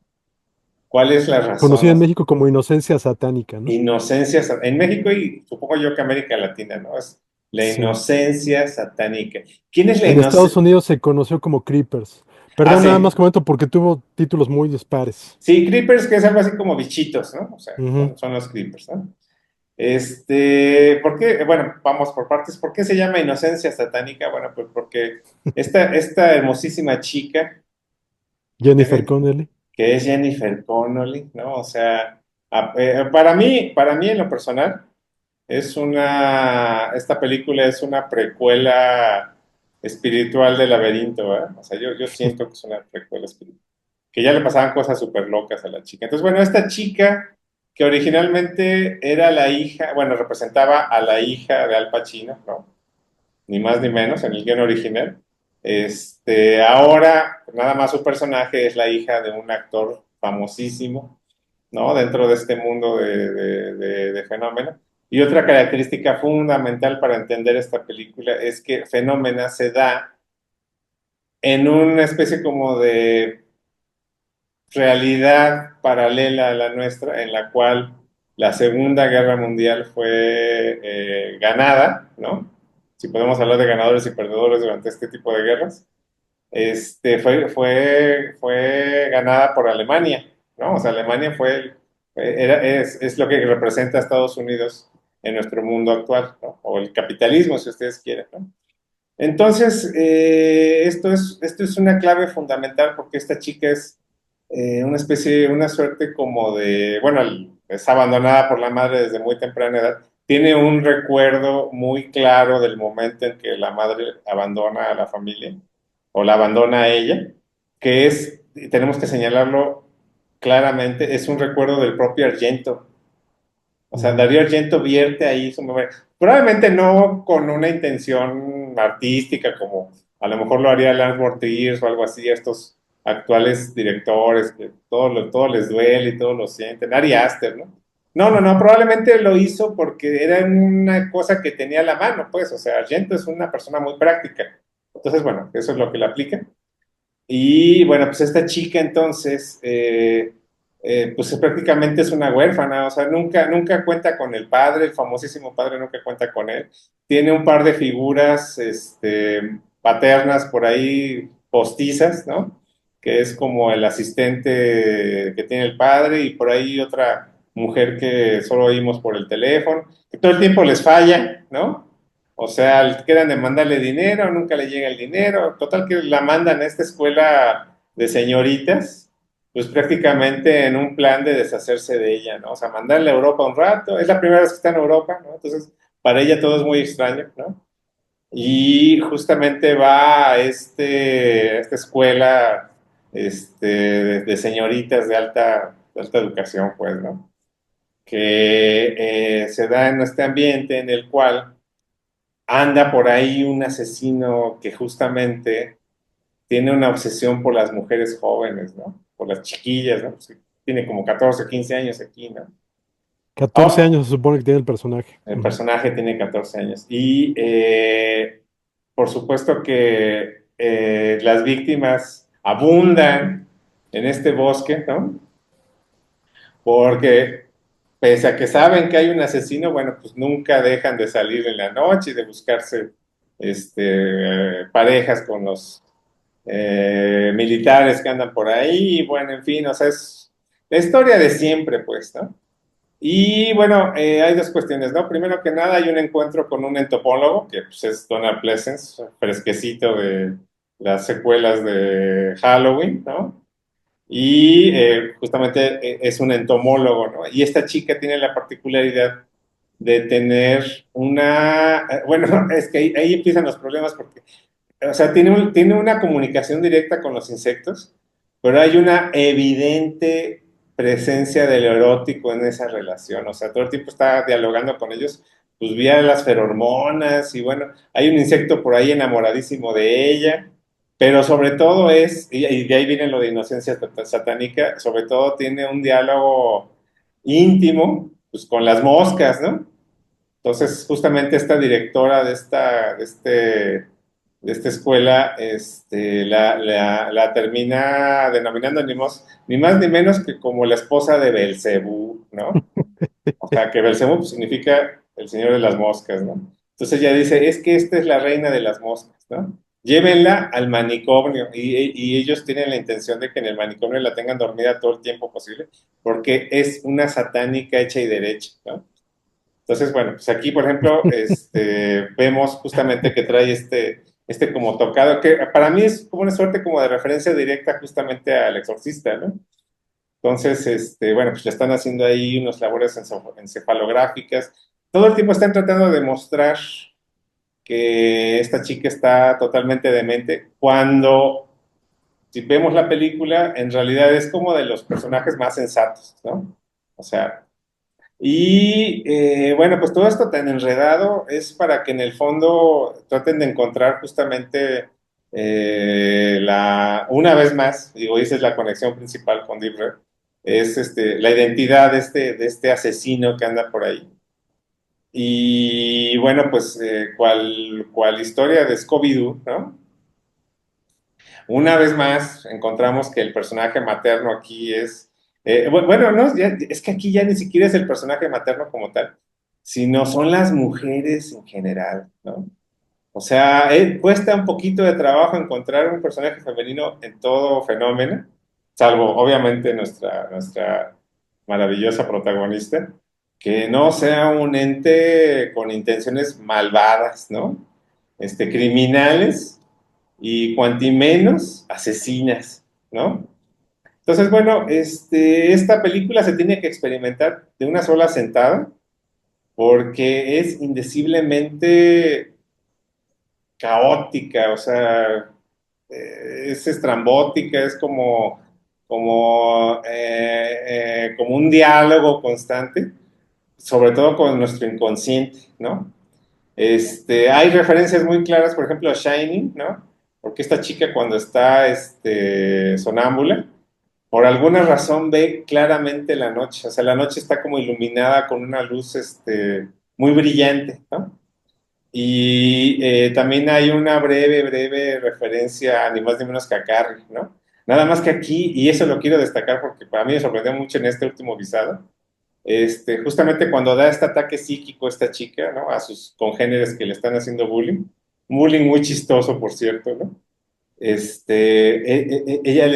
¿Cuál es la razón? Conocida en México como Inocencia Satánica, ¿no? Inocencia en México y supongo yo que América Latina, ¿no? Es la Sí. inocencia satánica. ¿Quién es la En Estados inocencia? Unidos se conoció como Creepers. Ah, Perdón, nada más sí. comento porque tuvo títulos muy dispares. Sí, creepers, que es algo así como bichitos, ¿no? O sea, Ujú. son los creepers, ¿no? ¿Por qué? Bueno, vamos por partes. ¿Por qué se llama inocencia satánica? Bueno, pues porque esta hermosísima chica, Jennifer eh, Connelly. que es Jennifer Connolly, ¿no? O sea, Para mí en lo personal, esta película es una precuela espiritual de Laberinto, ¿verdad? O sea, yo siento que es una precuela espiritual, que ya le pasaban cosas súper locas a la chica. Entonces, bueno, esta chica que originalmente era la hija, bueno, representaba a la hija de Al Pacino, ¿no? Ni más ni menos en el guión original. Ahora, nada más su personaje es la hija de un actor famosísimo, ¿no? Dentro de este mundo de Fenómena. Y otra característica fundamental para entender esta película es que Fenómena se da en una especie como de realidad paralela a la nuestra, en la cual la Segunda Guerra Mundial fue ganada, ¿no? Si podemos hablar de ganadores y perdedores durante este tipo de guerras, fue ganada por Alemania, ¿no? O sea, Alemania es lo que representa a Estados Unidos en nuestro mundo actual, ¿no? O el capitalismo, si ustedes quieren, ¿no? Entonces, esto es una clave fundamental porque esta chica es una suerte como de, bueno, es abandonada por la madre desde muy temprana edad. Tiene un recuerdo muy claro del momento en que la madre abandona a la familia o la abandona a ella, que es, y tenemos que señalarlo claramente, es un recuerdo del propio Argento. O sea, Mm. Darío Argento vierte ahí su memoria. Probablemente no con una intención artística, como a lo mejor lo haría Lance Mortiers o algo así, estos actuales directores que todo les duele y todo lo sienten. Ari Aster, ¿no? No, no, no, probablemente lo hizo porque era una cosa que tenía a la mano, pues. O sea, Argento es una persona muy práctica. Entonces, bueno, eso es lo que le aplica. Y bueno, pues esta chica entonces, pues prácticamente es una huérfana, o sea, nunca cuenta con el padre, el famosísimo padre nunca cuenta con él. Tiene un par de figuras paternas por ahí postizas, ¿no? Que es como el asistente que tiene el padre y por ahí otra mujer que solo oímos por el teléfono, que todo el tiempo les falla, ¿no? O sea, quedan de mandarle dinero, nunca le llega el dinero. Total que la mandan a esta escuela de señoritas, pues prácticamente en un plan de deshacerse de ella, ¿no? O sea, mandarle a Europa un rato. Es la primera vez que está en Europa, ¿no? Entonces, para ella todo es muy extraño, ¿no? Y justamente va a esta escuela de señoritas de alta educación, pues, ¿no? Que se da en este ambiente en el cual anda por ahí un asesino que justamente tiene una obsesión por las mujeres jóvenes, ¿no? Por las chiquillas, ¿no? Pues tiene como 14, 15 años aquí, ¿no? 14 Oh, años se supone que tiene el personaje. el Ujú. personaje tiene 14 años. Y por supuesto que las víctimas abundan en este bosque, ¿no? Porque pese a que saben que hay un asesino, bueno, pues nunca dejan de salir en la noche y de buscarse parejas con los militares que andan por ahí, y bueno, en fin, o sea, es la historia de siempre, pues, ¿no? Y bueno, hay dos cuestiones, ¿no? Primero que nada, hay un encuentro con un entomólogo, que pues, es Donald Pleasence, fresquecito de las secuelas de Halloween, ¿no? Y justamente es un entomólogo, ¿no? Y esta chica tiene la particularidad de tener bueno, es que ahí empiezan los problemas porque o sea, tiene una comunicación directa con los insectos, pero hay una evidente presencia del erótico en esa relación. O sea, todo el tiempo está dialogando con ellos, pues vía las feromonas y bueno, hay un insecto por ahí enamoradísimo de ella, pero sobre todo y de ahí viene lo de inocencia satánica, sobre todo tiene un diálogo íntimo, pues con las moscas, ¿no? Entonces, justamente esta directora de esta escuela la termina denominando ni más ni menos que como la esposa de Belcebú, ¿no? O sea, que Belcebú pues, significa el señor de las moscas, ¿no? Entonces ella dice, es que esta es la reina de las moscas, ¿no? Llévenla al manicomio y ellos tienen la intención de que en el manicomio la tengan dormida todo el tiempo posible porque es una satánica hecha y derecha, ¿no? Entonces, bueno, pues aquí, por ejemplo, vemos justamente que trae este como tocado, que para mí es como una suerte como de referencia directa justamente al exorcista, ¿no? Entonces, bueno, pues le están haciendo ahí unas labores encefalográficas. Todo el tiempo están tratando de demostrar que esta chica está totalmente demente, cuando, si vemos la película, en realidad es como de los personajes más sensatos, ¿no? O sea, bueno, pues todo esto tan enredado es para que en el fondo traten de encontrar justamente una vez más, digo, esa es la conexión principal con Deep Red, es la identidad de este asesino que anda por ahí. Y bueno, pues cual historia de Scooby-Doo, ¿no? Una vez más encontramos que el personaje materno aquí es, bueno, no, es que aquí ya ni siquiera es el personaje materno como tal, sino son las mujeres en general, ¿no? O sea, cuesta un poquito de trabajo encontrar un personaje femenino en todo fenómeno, salvo obviamente nuestra maravillosa protagonista, que no sea un ente con intenciones malvadas, ¿no? Criminales y cuanti menos asesinas, ¿no? Entonces, bueno, esta película se tiene que experimentar de una sola sentada porque es indeciblemente caótica, o sea, es estrambótica, es como un diálogo constante, sobre todo con nuestro inconsciente, ¿no? Hay referencias muy claras, por ejemplo, a Shining, ¿no? Porque esta chica cuando está sonámbula, por alguna razón ve claramente la noche, o sea, la noche está como iluminada con una luz muy brillante, ¿no? Y también hay una breve referencia, ni más ni menos que a Carrie, ¿no? Nada más que aquí, y eso lo quiero destacar porque para mí me sorprendió mucho en este último visado, justamente cuando da este ataque psíquico esta chica, ¿no? A sus congéneres que le están haciendo bullying, un bullying muy chistoso, por cierto, ¿no? Ella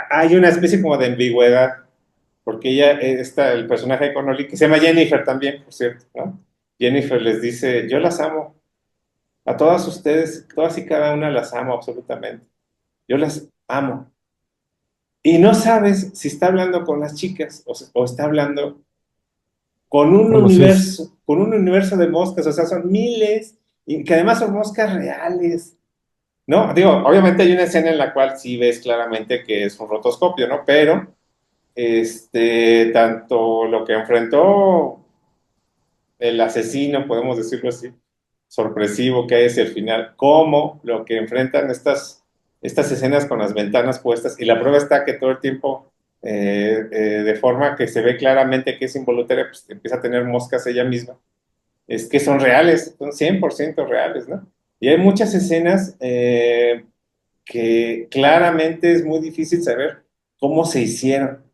hay una especie como de ambigüedad, porque ella, el personaje de Connolly, que se llama Jennifer también, por cierto, ¿no? Jennifer les dice, yo las amo, a todas ustedes, todas y cada una las amo absolutamente, yo las amo. Y no sabes si está hablando con las chicas o está hablando Con los cis. con un universo de moscas, o sea, son miles, y que además son moscas reales, ¿no? Digo, obviamente hay una escena en la cual sí ves claramente que es un rotoscopio, ¿no? Pero, tanto lo que enfrentó el asesino, podemos decirlo así, sorpresivo que es el final, como lo que enfrentan estas escenas con las ventanas puestas, y la prueba está que todo el tiempo, de forma que se ve claramente que es involuntaria, pues empieza a tener moscas ella misma, es que son reales, son 100% reales, ¿no? Y hay muchas escenas que claramente es muy difícil saber cómo se hicieron,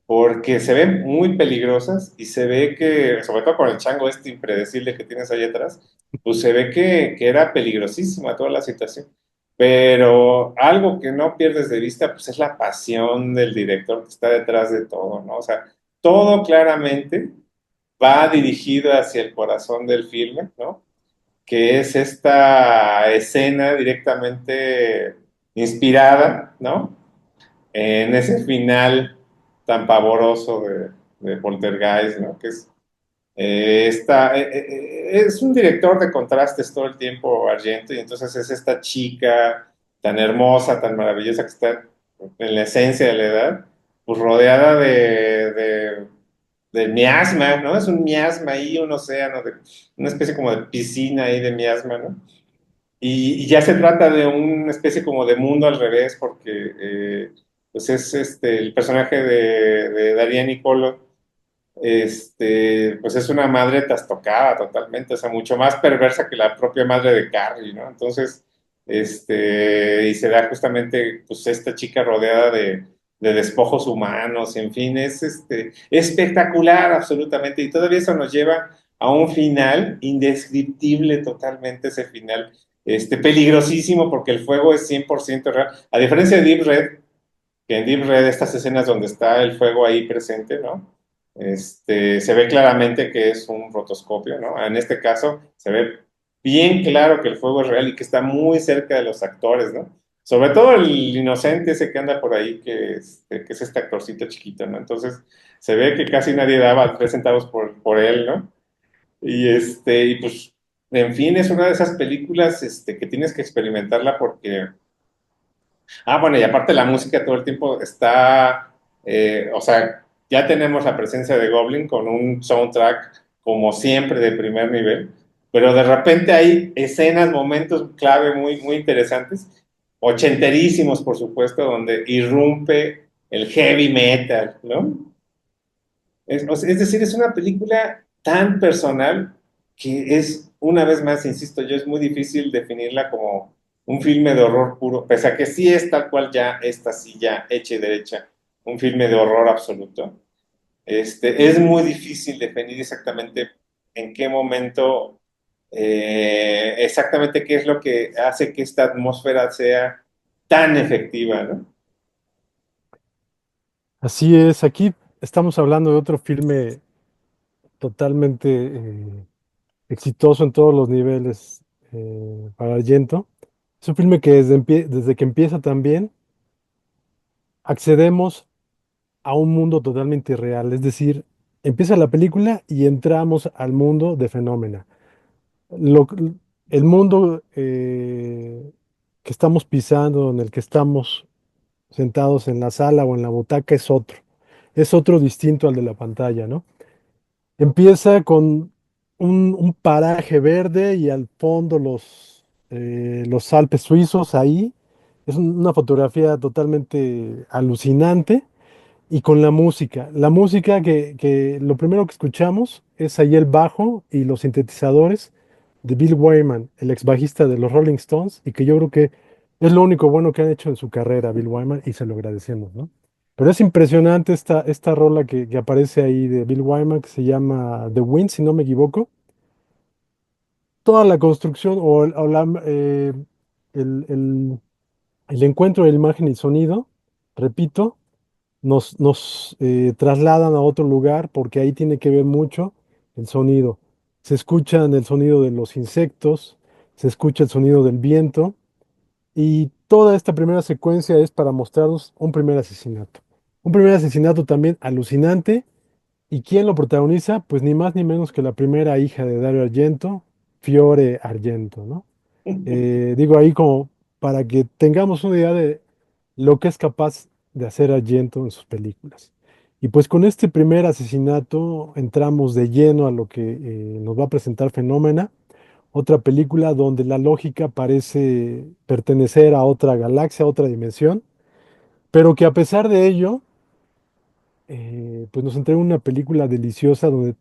porque se ven muy peligrosas y se ve que, sobre todo con el chango impredecible que tienes ahí atrás, pues se ve que era peligrosísima toda la situación. Pero algo que no pierdes de vista, pues es la pasión del director que está detrás de todo, ¿no? O sea, todo claramente va dirigido hacia el corazón del filme, ¿no? Que es esta escena directamente inspirada, ¿no? En ese final tan pavoroso de Poltergeist, ¿no? Que es un director de contrastes todo el tiempo, Argento, y entonces es esta chica tan hermosa, tan maravillosa que está en la esencia de la edad, pues rodeada de miasma, ¿no? Es un miasma ahí, un océano, una especie como de piscina ahí de miasma, ¿no? Y ya se trata de una especie como de mundo al revés, porque pues es el personaje de Daria Nicolo, pues es una madre trastocada totalmente, o sea, mucho más perversa que la propia madre de Carrie, ¿no? Entonces, y se da justamente, pues, esta chica rodeada de despojos humanos, en fin, es espectacular absolutamente, y todavía eso nos lleva a un final indescriptible totalmente, ese final, peligrosísimo, porque el fuego es 100% real, a diferencia de Deep Red, que en Deep Red estas escenas donde está el fuego ahí presente, ¿no? Se ve claramente que es un rotoscopio, ¿no? En este caso se ve bien claro que el fuego es real y que está muy cerca de los actores, ¿no? Sobre todo el inocente ese que anda por ahí, que es este actorcito chiquito, ¿no? Entonces se ve que casi nadie daba 3 centavos por él, ¿no? Y pues, en fin, es una de esas películas que tienes que experimentarla porque bueno, y aparte la música todo el tiempo está, o sea, ya tenemos la presencia de Goblin con un soundtrack como siempre de primer nivel, pero de repente hay escenas, momentos clave muy, muy interesantes, ochenterísimos por supuesto, donde irrumpe el heavy metal, ¿no? Es decir, es una película tan personal que es, una vez más, insisto yo, es muy difícil definirla como un filme de horror puro, pese a que sí es tal cual ya, esta sí ya hecha y derecha, un filme de horror absoluto. Es muy difícil definir exactamente en qué momento, exactamente qué es lo que hace que esta atmósfera sea tan efectiva, ¿no? Así es, aquí estamos hablando de otro filme totalmente exitoso en todos los niveles para Argento. Es un filme que desde que empieza también accedemos a un mundo totalmente irreal, es decir, empieza la película y entramos al mundo de Fenómena. Lo- el mundo que estamos pisando, en el que estamos sentados en la sala o en la butaca, es otro distinto al de la pantalla, ¿no? Empieza con un paraje verde y al fondo los Alpes suizos ahí. Es una fotografía totalmente alucinante y con la música. La música que lo primero que escuchamos es ahí el bajo y los sintetizadores de Bill Wyman, el ex bajista de los Rolling Stones, y que yo creo que es lo único bueno que han hecho en su carrera, Bill Wyman, y se lo agradecemos, ¿no? Pero es impresionante esta rola que aparece ahí de Bill Wyman, que se llama The Wind, si no me equivoco. Toda la construcción el, el el encuentro de la imagen y sonido, repito, nos trasladan a otro lugar porque ahí tiene que ver mucho el sonido. Se escuchan el sonido de los insectos, se escucha el sonido del viento y toda esta primera secuencia es para mostrarnos un primer asesinato. Un primer asesinato también alucinante. ¿Y quién lo protagoniza? Pues ni más ni menos que la primera hija de Dario Argento, Fiore Argento, ¿no? Digo ahí como para que tengamos una idea de lo que es capaz de hacer Argento en sus películas. Y pues con este primer asesinato entramos de lleno a lo que nos va a presentar Fenómena, otra película donde la lógica parece pertenecer a otra galaxia, a otra dimensión, pero que a pesar de ello, pues nos entrega una película deliciosa donde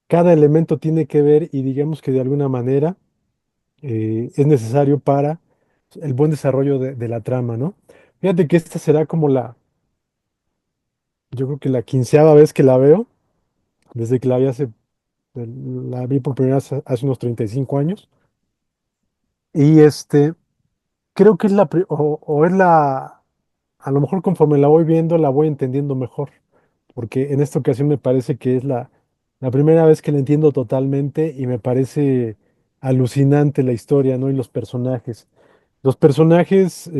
cada elemento tiene que ver y digamos que de alguna manera es necesario para el buen desarrollo de la trama, ¿no? Fíjate que esta será como yo creo que la quinceava vez que la veo, desde que la vi por primera vez hace unos 35 años. Y creo que es o es a lo mejor conforme la voy viendo, la voy entendiendo mejor, porque en esta ocasión me parece que es la primera vez que la entiendo totalmente y me parece alucinante la historia, ¿no? Y los personajes. Los personajes,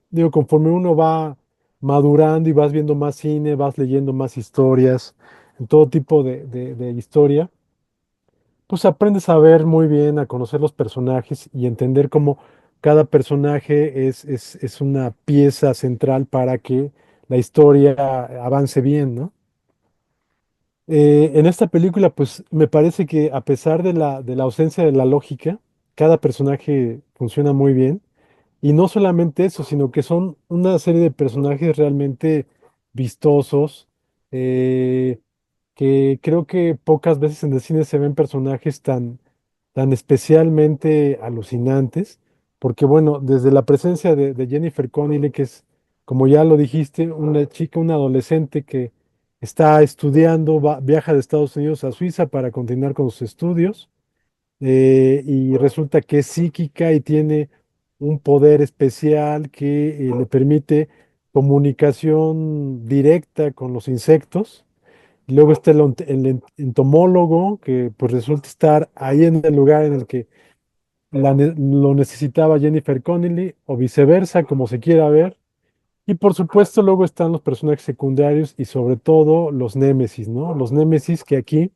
digo, conforme uno va madurando y vas viendo más cine, vas leyendo más historias, en todo tipo de historia, pues aprendes a ver muy bien, a conocer los personajes y entender cómo cada personaje es una pieza central para que la historia avance bien, ¿no? En esta película, pues me parece que a pesar de la ausencia de la lógica, cada personaje funciona muy bien. Y no solamente eso, sino que son una serie de personajes realmente vistosos, eh, que creo que pocas veces en el cine se ven personajes tan especialmente alucinantes, porque bueno, desde la presencia de Jennifer Connelly, que es, como ya lo dijiste, una chica, una adolescente que está estudiando, viaja de Estados Unidos a Suiza para continuar con sus estudios y resulta que es psíquica y tiene un poder especial que le permite comunicación directa con los insectos. Y luego está el entomólogo, que pues resulta estar ahí en el lugar en el que lo necesitaba Jennifer Connelly o viceversa, como se quiera ver. Y por supuesto luego están los personajes secundarios y sobre todo los némesis, ¿no? Los némesis que aquí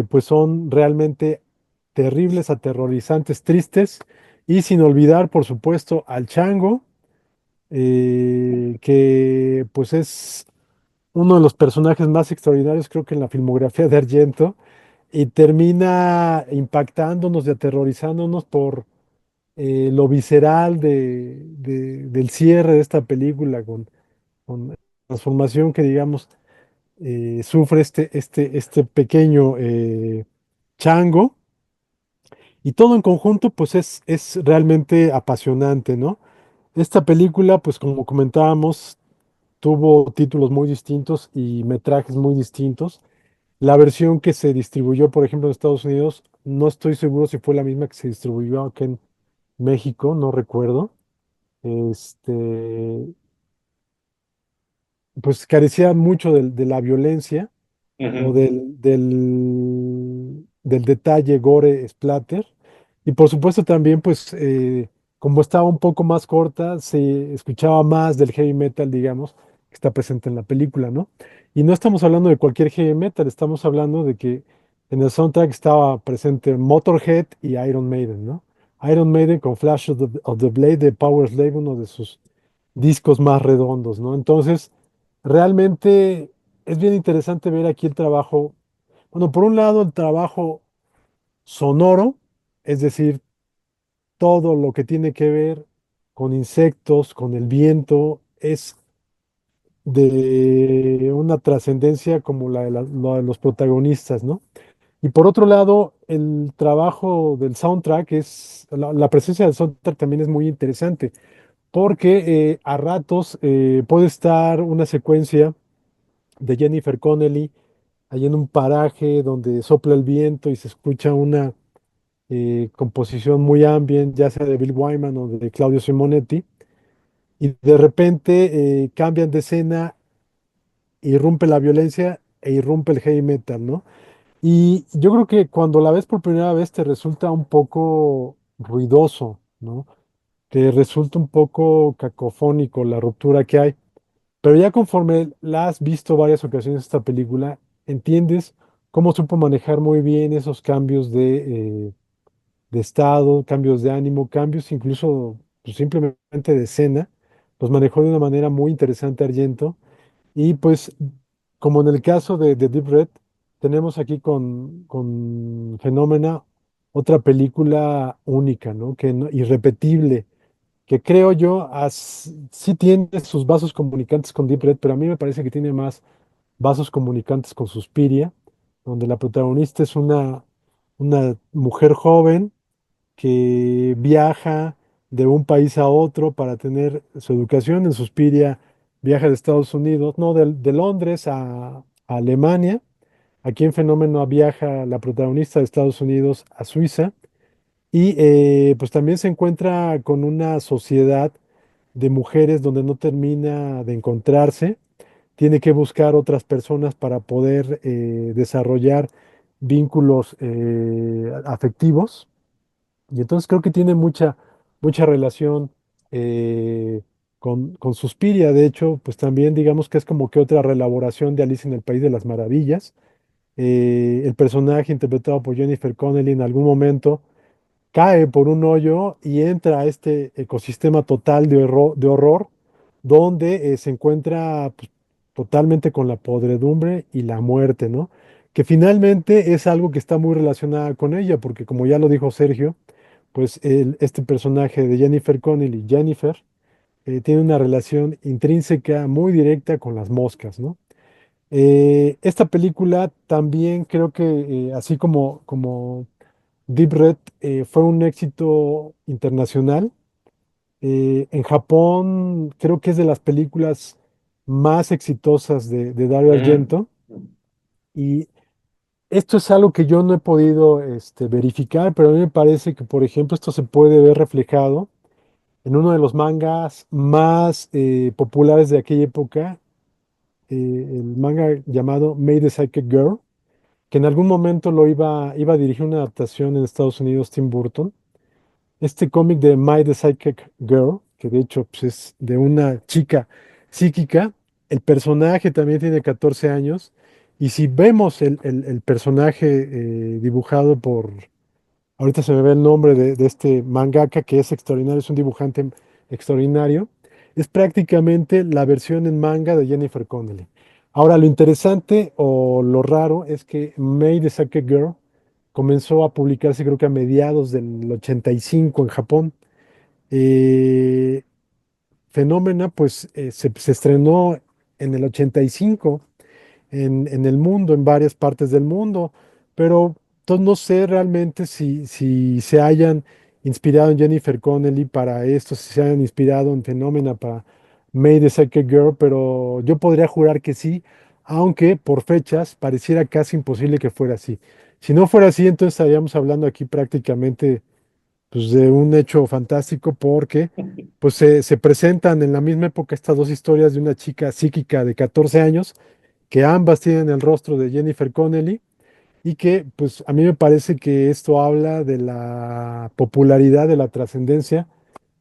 pues son realmente terribles, aterrorizantes, tristes y sin olvidar por supuesto al Chango, que pues es uno de los personajes más extraordinarios creo que en la filmografía de Argento y termina impactándonos y aterrorizándonos por lo visceral del cierre de esta película con la transformación que, digamos, sufre este pequeño chango. Y todo en conjunto, pues es realmente apasionante, ¿no? Esta película, pues como comentábamos, tuvo títulos muy distintos y metrajes muy distintos. La versión que se distribuyó, por ejemplo, en Estados Unidos, no estoy seguro si fue la misma que se distribuyó aquí en México, no recuerdo. Este, pues carecía mucho de la violencia o Ujú, del detalle gore splatter. Y por supuesto también, pues, como estaba un poco más corta, se escuchaba más del heavy metal, digamos, que está presente en la película, ¿no? Y no estamos hablando de cualquier heavy metal, estamos hablando de que en el soundtrack estaba presente Motorhead y Iron Maiden, ¿no? Iron Maiden con Flash of the Blade de Powerslave, uno de sus discos más redondos, ¿no? Entonces, realmente es bien interesante ver aquí el trabajo, bueno, por un lado el trabajo sonoro, es decir, todo lo que tiene que ver con insectos, con el viento, es de una trascendencia como la de los protagonistas, ¿no? Y por otro lado, el trabajo del soundtrack la presencia del soundtrack también es muy interesante porque a ratos puede estar una secuencia de Jennifer Connelly ahí en un paraje donde sopla el viento y se escucha una composición muy ambient, ya sea de Bill Wyman o de Claudio Simonetti, y de repente cambian de escena, irrumpe la violencia e irrumpe el heavy metal, ¿no? Y yo creo que cuando la ves por primera vez te resulta un poco ruidoso, ¿no? Te resulta un poco cacofónico la ruptura que hay. Pero ya conforme la has visto varias ocasiones esta película, entiendes cómo supo manejar muy bien esos cambios de estado, cambios de ánimo, cambios incluso pues, simplemente de escena. Los manejó de una manera muy interesante Argento. Y pues, como en el caso de Deep Red, tenemos aquí con Fenómena otra película única, ¿no? Irrepetible que creo yo sí tiene sus vasos comunicantes con Deep Red, pero a mí me parece que tiene más vasos comunicantes con Suspiria, donde la protagonista es una mujer joven que viaja de un país a otro para tener su educación. En Suspiria viaja de Estados Unidos, no, de Londres a Alemania. Aquí en Fenómeno viaja la protagonista de Estados Unidos a Suiza y pues también se encuentra con una sociedad de mujeres donde no termina de encontrarse, tiene que buscar otras personas para poder desarrollar vínculos afectivos. Y entonces creo que tiene mucha relación con Suspiria. De hecho, pues también digamos que es como que otra reelaboración de Alicia en el País de las Maravillas. El personaje interpretado por Jennifer Connelly en algún momento cae por un hoyo y entra a este ecosistema total de horror, donde se encuentra pues, totalmente con la podredumbre y la muerte, ¿no? Que finalmente es algo que está muy relacionada con ella, porque como ya lo dijo Sergio, pues este personaje de Jennifer Connelly, Jennifer, tiene una relación intrínseca muy directa con las moscas, ¿no? Esta película también creo que, así como Deep Red fue un éxito internacional. En Japón creo que es de las películas más exitosas de Dario ujú. Argento. Y esto es algo que yo no he podido verificar, pero a mí me parece que, por ejemplo, esto se puede ver reflejado en uno de los mangas más populares de aquella época, el manga llamado Made the Psychic Girl, que en algún momento iba a dirigir una adaptación en Estados Unidos, Tim Burton. Este cómic de My the Psychic Girl, que de hecho pues, es de una chica psíquica. El personaje también tiene 14 años. Y si vemos el personaje dibujado por, ahorita se me ve el nombre de este mangaka que es extraordinario, es un dibujante extraordinario, es prácticamente la versión en manga de Jennifer Connelly. Ahora, lo interesante o lo raro es que May the Psychic Girl comenzó a publicarse creo que a mediados del 85 en Japón. Eh, Fenómena, pues se estrenó en el 85 en el mundo, en varias partes del mundo, pero entonces no sé realmente si se hayan inspirado en Jennifer Connelly para esto, si se hayan inspirado en Fenómena para May the Psychic Girl, pero yo podría jurar que sí, aunque por fechas pareciera casi imposible que fuera así. Si no fuera así, entonces estaríamos hablando aquí prácticamente pues, de un hecho fantástico porque pues, se presentan en la misma época estas dos historias de una chica psíquica de 14 años que ambas tienen el rostro de Jennifer Connelly y que pues a mí me parece que esto habla de la popularidad, de la trascendencia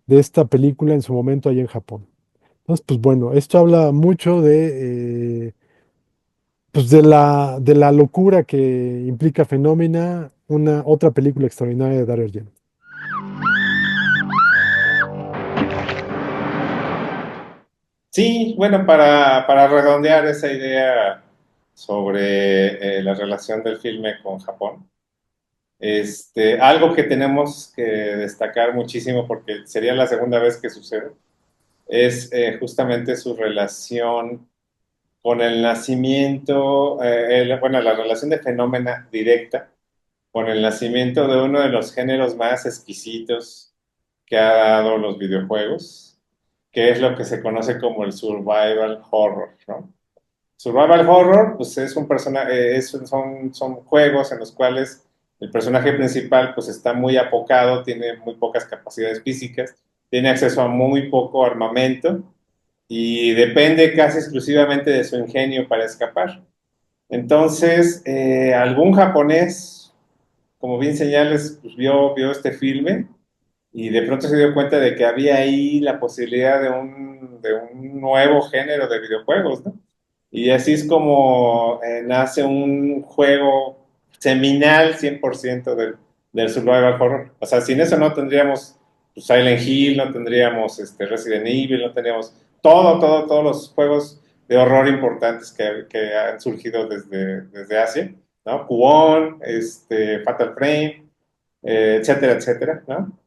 de esta película en su momento allá en Japón. Entonces, pues bueno, esto habla mucho pues de la locura que implica Fenómena, una otra película extraordinaria de Dario Argento. Sí, bueno, para redondear esa idea sobre la relación del filme con Japón, algo que tenemos que destacar muchísimo porque sería la segunda vez que sucede, es justamente su relación con el nacimiento, bueno, la relación de fenómena directa con el nacimiento de uno de los géneros más exquisitos que ha dado los videojuegos, que es lo que se conoce como el survival horror, ¿no? Survival horror, pues es un personaje, son juegos en los cuales el personaje principal pues está muy apocado, tiene muy pocas capacidades físicas, tiene acceso a muy poco armamento y depende casi exclusivamente de su ingenio para escapar. Entonces, algún japonés, como bien señales, pues vio este filme y de pronto se dio cuenta de que había ahí la posibilidad de un nuevo género de videojuegos, ¿no? Y así es como nace un juego seminal 100% del survival horror. O sea, sin eso no tendríamos pues, Silent Hill, no tendríamos Resident Evil, no tendríamos todos los juegos de horror importantes que han surgido desde Asia, ¿no? Kuon, Fatal Frame, etcétera, etcétera, ¿no?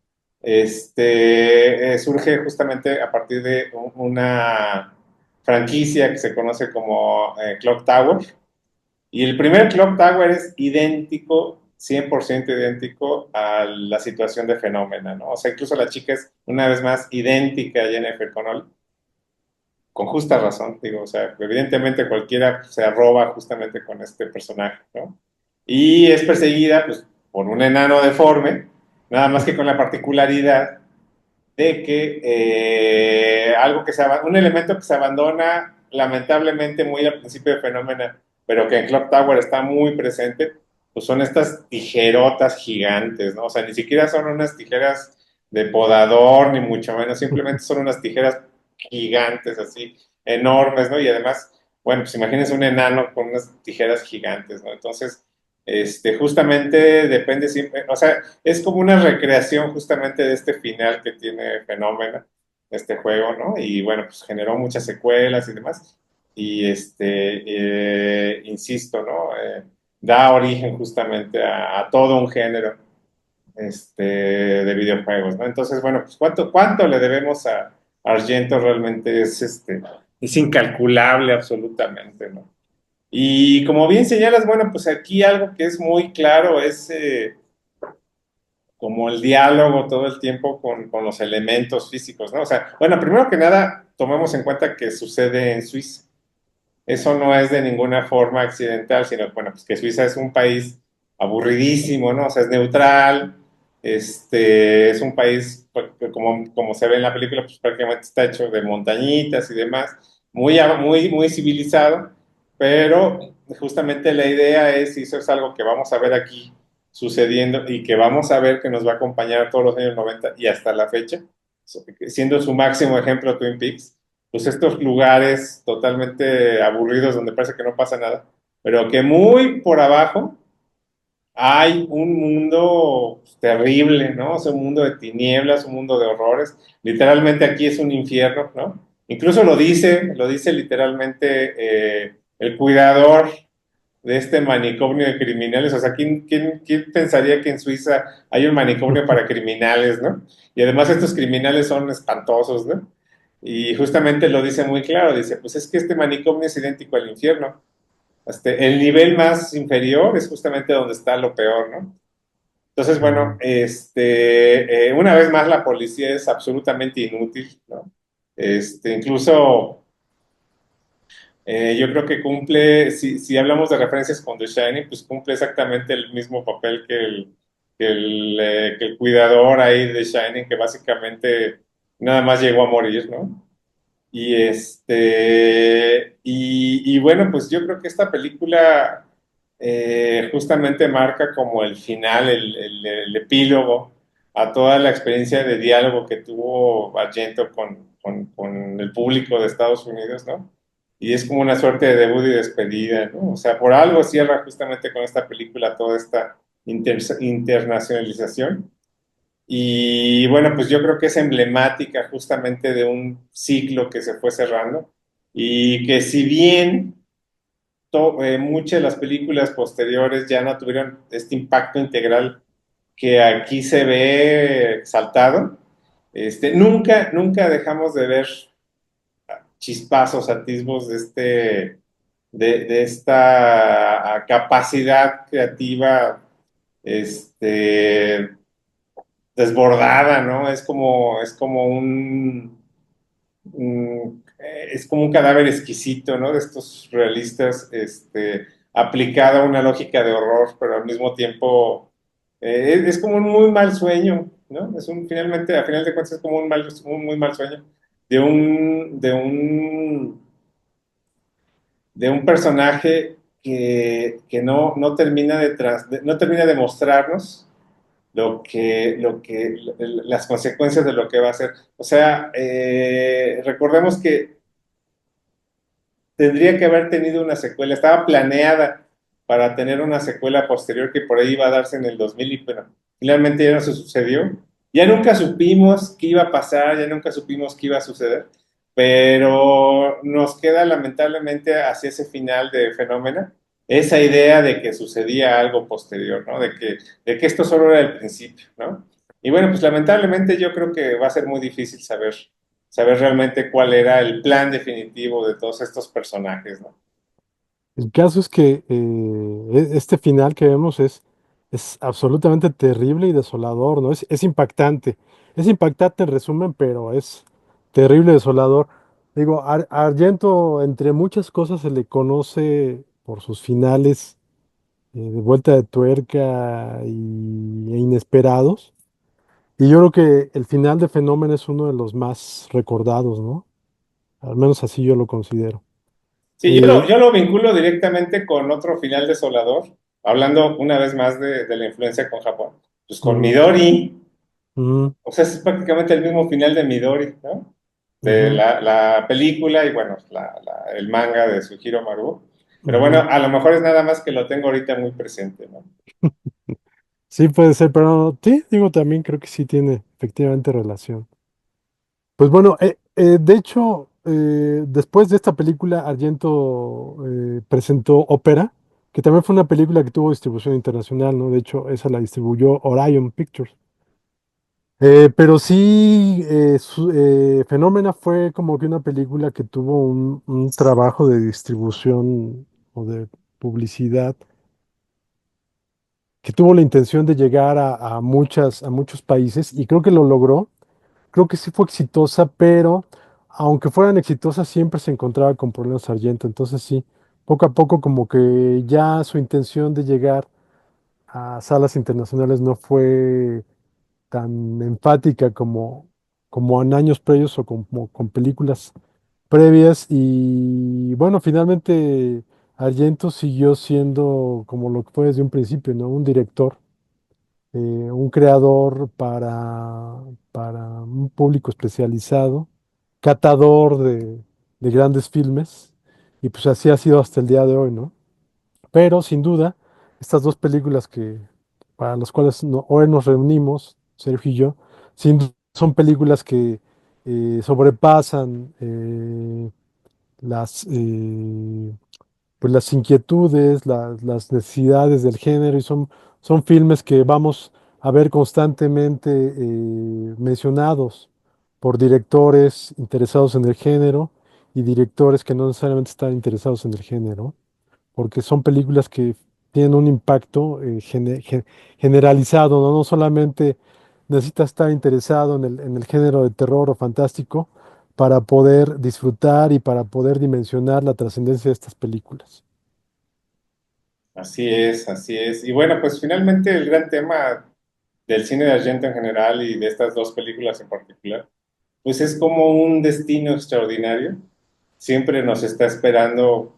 Surge justamente a partir de una franquicia que se conoce como Clock Tower. Y el primer Clock Tower es idéntico, 100% idéntico a la situación de Fenómena, ¿no? O sea, incluso la chica es una vez más idéntica a Jennifer Connelly, con justa razón, digo, o sea, evidentemente cualquiera se arroba justamente con este personaje, ¿no? Y es perseguida, pues, por un enano deforme, nada más que con la particularidad de que un elemento que se abandona lamentablemente muy al principio de Fenómena, pero que en Clock Tower está muy presente, pues son estas tijerotas gigantes, ¿no? O sea, ni siquiera son unas tijeras de podador, ni mucho menos, simplemente son unas tijeras gigantes, así, enormes, ¿no? Y además, bueno, pues imagínense un enano con unas tijeras gigantes, ¿no? Entonces, justamente depende siempre, o sea, es como una recreación justamente de este final que tiene Fenómeno, este juego, ¿no? Y bueno, pues generó muchas secuelas y demás. Y insisto, ¿no? Da origen justamente a todo un género de videojuegos, ¿no? Entonces, bueno, pues cuánto le debemos a Argento realmente es incalculable absolutamente, ¿no? Y como bien señalas, bueno, pues aquí algo que es muy claro es como el diálogo todo el tiempo con los elementos físicos, ¿no? O sea, bueno, primero que nada, tomemos en cuenta que sucede en Suiza. Eso no es de ninguna forma accidental, sino, bueno, pues que Suiza es un país aburridísimo, ¿no? O sea, es neutral, es un país, pues, que como se ve en la película, pues prácticamente está hecho de montañitas y demás, muy civilizado, pero justamente la idea es, y eso es algo que vamos a ver aquí sucediendo y que vamos a ver que nos va a acompañar todos los años 90 y hasta la fecha, siendo su máximo ejemplo Twin Peaks, pues estos lugares totalmente aburridos donde parece que no pasa nada, pero que muy por abajo hay un mundo terrible, ¿no? O sea, un mundo de tinieblas, un mundo de horrores. Literalmente aquí es un infierno, ¿no? Incluso lo dice literalmente el cuidador de este manicomio de criminales. O sea, ¿quién pensaría que en Suiza hay un manicomio para criminales, ¿no? Y además estos criminales son espantosos, ¿no? Y justamente lo dice muy claro, dice, pues es que este manicomio es idéntico al infierno. El nivel más inferior es justamente donde está lo peor, ¿no? Entonces, bueno, Mm. una vez más la policía es absolutamente inútil, ¿no? Incluso yo creo que cumple, si hablamos de referencias con The Shining, pues cumple exactamente el mismo papel que el cuidador ahí de The Shining, que básicamente nada más llegó a morir, ¿no? Y bueno, pues yo creo que esta película justamente marca como el final, el epílogo a toda la experiencia de diálogo que tuvo Argento con el público de Estados Unidos, ¿no? Y es como una suerte de debut y despedida, ¿no? O sea, por algo cierra justamente con esta película toda esta internacionalización. Y bueno, pues yo creo que es emblemática justamente de un ciclo que se fue cerrando y que si bien muchas de las películas posteriores ya no tuvieron este impacto integral que aquí se ve exaltado, nunca dejamos de ver chispazos, atisbos de esta capacidad creativa, este, desbordada, ¿no? Es como un cadáver exquisito, ¿no? De estos realistas, aplicada a una lógica de horror, pero al mismo tiempo es como un muy mal sueño, ¿no? Finalmente, a final de cuentas, es como un muy mal sueño de de un personaje que no termina no termina de mostrarnos las consecuencias de lo que va a hacer. O sea, recordemos que tendría que haber tenido una secuela, estaba planeada para tener una secuela posterior que por ahí iba a darse en el 2000 y bueno, finalmente ya no se sucedió. Ya nunca supimos qué iba a pasar, ya nunca supimos qué iba a suceder, pero nos queda lamentablemente hacia ese final de Fenómena esa idea de que sucedía algo posterior, ¿no? De que esto solo era el principio, ¿no? Y bueno, pues lamentablemente yo creo que va a ser muy difícil saber realmente cuál era el plan definitivo de todos estos personajes, ¿no? El caso es que este final que vemos es absolutamente terrible y desolador, ¿no? Es impactante. Es impactante en resumen, pero es terrible y desolador. Digo, a Argento, entre muchas cosas, se le conoce por sus finales de vuelta de tuerca e inesperados. Y yo creo que el final de Fenómeno es uno de los más recordados, ¿no? Al menos así yo lo considero. Sí, Eh, yo lo vinculo directamente con otro final desolador, hablando una vez más de la influencia con Japón, pues con ujú, Midori, ujú, o sea, es prácticamente el mismo final de Midori, ¿no? De ujú, la película y bueno, el manga de Sujiro Maru. Pero bueno, ujú. a lo mejor es nada más que lo tengo ahorita muy presente, ¿no? Sí, puede ser, pero sí, digo, también creo que sí tiene efectivamente relación. Pues bueno, de hecho, después de esta película, Argento presentó Ópera, que también fue una película que tuvo distribución internacional, ¿no? De hecho, esa la distribuyó Orion Pictures. Pero sí, Fenómena fue como que una película que tuvo un trabajo de distribución o de publicidad que tuvo la intención de llegar a muchos países y creo que lo logró. Creo que sí fue exitosa, pero aunque fueran exitosas, siempre se encontraba con problemas Argento. Entonces sí, poco a poco como que ya su intención de llegar a salas internacionales no fue tan enfática como en años previos o como con películas previas. Y bueno, finalmente Argento siguió siendo como lo que fue desde un principio, ¿no? Un director, un creador para un público especializado, catador de grandes filmes, y pues así ha sido hasta el día de hoy, ¿no? Pero sin duda, estas dos películas para las cuales hoy nos reunimos, Sergio y yo, son películas que sobrepasan las, pues las inquietudes, las necesidades del género y son filmes que vamos a ver constantemente mencionados por directores interesados en el género y directores que no necesariamente están interesados en el género, porque son películas que tienen un impacto generalizado, ¿no? No solamente necesitas estar interesado en el género de terror o fantástico para poder disfrutar y para poder dimensionar la trascendencia de estas películas. Así es, así es. Y bueno, pues finalmente el gran tema del cine de Argento en general y de estas dos películas en particular, pues es como un destino extraordinario. Siempre nos está esperando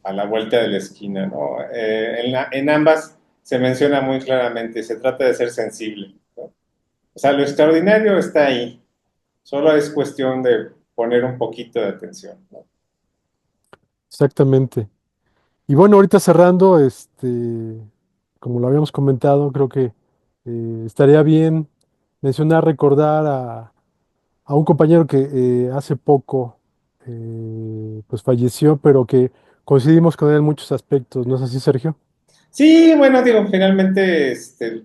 a la vuelta de la esquina, ¿no? En ambas se menciona muy claramente, se trata de ser sensible, ¿no? O sea, lo extraordinario está ahí, solo es cuestión de poner un poquito de atención, ¿no? Exactamente. Y bueno, ahorita cerrando, como lo habíamos comentado, creo que estaría bien mencionar, recordar a un compañero que hace poco pues falleció, pero que coincidimos con él en muchos aspectos, ¿no es así, Sergio? Sí, bueno, digo, finalmente,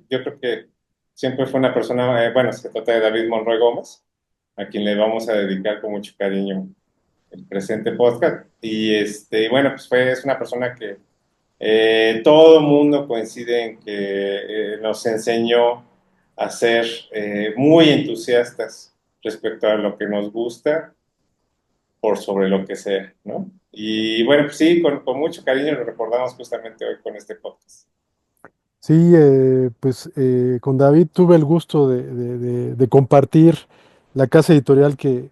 yo creo que siempre fue una persona, bueno, se trata de David Monroy Gómez, a quien le vamos a dedicar con mucho cariño el presente podcast. Y bueno, pues es una persona que todo el mundo coincide en que nos enseñó a ser muy entusiastas respecto a lo que nos gusta por sobre lo que sea, ¿no? Y bueno, pues sí, con mucho cariño lo recordamos justamente hoy con este podcast. Sí, pues con David tuve el gusto de compartir la casa editorial que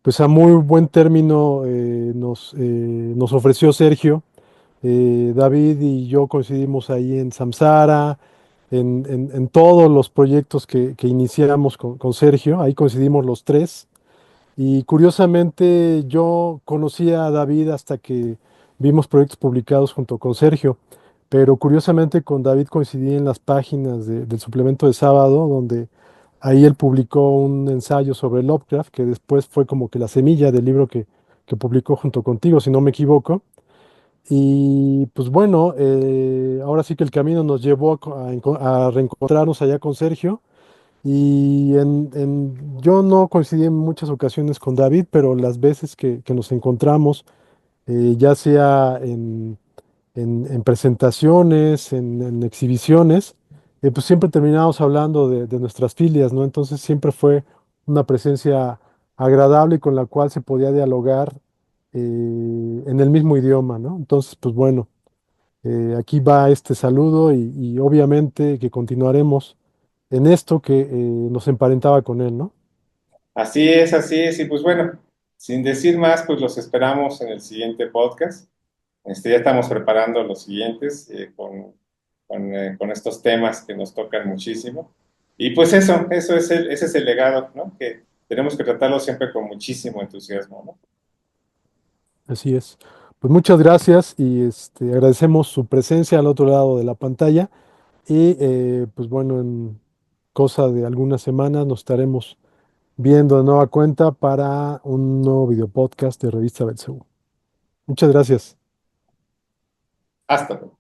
pues a muy buen término nos ofreció Sergio. David y yo coincidimos ahí en Samsara, en todos los proyectos que iniciamos con Sergio, ahí coincidimos los tres. Y curiosamente yo conocí a David hasta que vimos proyectos publicados junto con Sergio, pero curiosamente con David coincidí en las páginas del suplemento de sábado, donde ahí él publicó un ensayo sobre Lovecraft, que después fue como que la semilla del libro que publicó junto contigo, si no me equivoco. Y pues bueno, ahora sí que el camino nos llevó a reencontrarnos allá con Sergio. Y yo no coincidí en muchas ocasiones con David, pero las veces que nos encontramos, ya sea en presentaciones, en exhibiciones, pues siempre terminábamos hablando de nuestras filias, ¿no? Entonces siempre fue una presencia agradable y con la cual se podía dialogar en el mismo idioma, ¿no? Entonces, pues bueno, aquí va este saludo y obviamente que continuaremos en esto que nos emparentaba con él, ¿no? Así es, y pues bueno, sin decir más, pues los esperamos en el siguiente podcast. Ya estamos preparando los siguientes con estos temas que nos tocan muchísimo. Y pues eso es ese es el legado, ¿no? Que tenemos que tratarlo siempre con muchísimo entusiasmo, ¿no? Así es. Pues muchas gracias y agradecemos su presencia al otro lado de la pantalla y pues bueno, en cosa de algunas semanas nos estaremos viendo de nueva cuenta para un nuevo video podcast de Revista Belcebú. Muchas gracias. Hasta luego.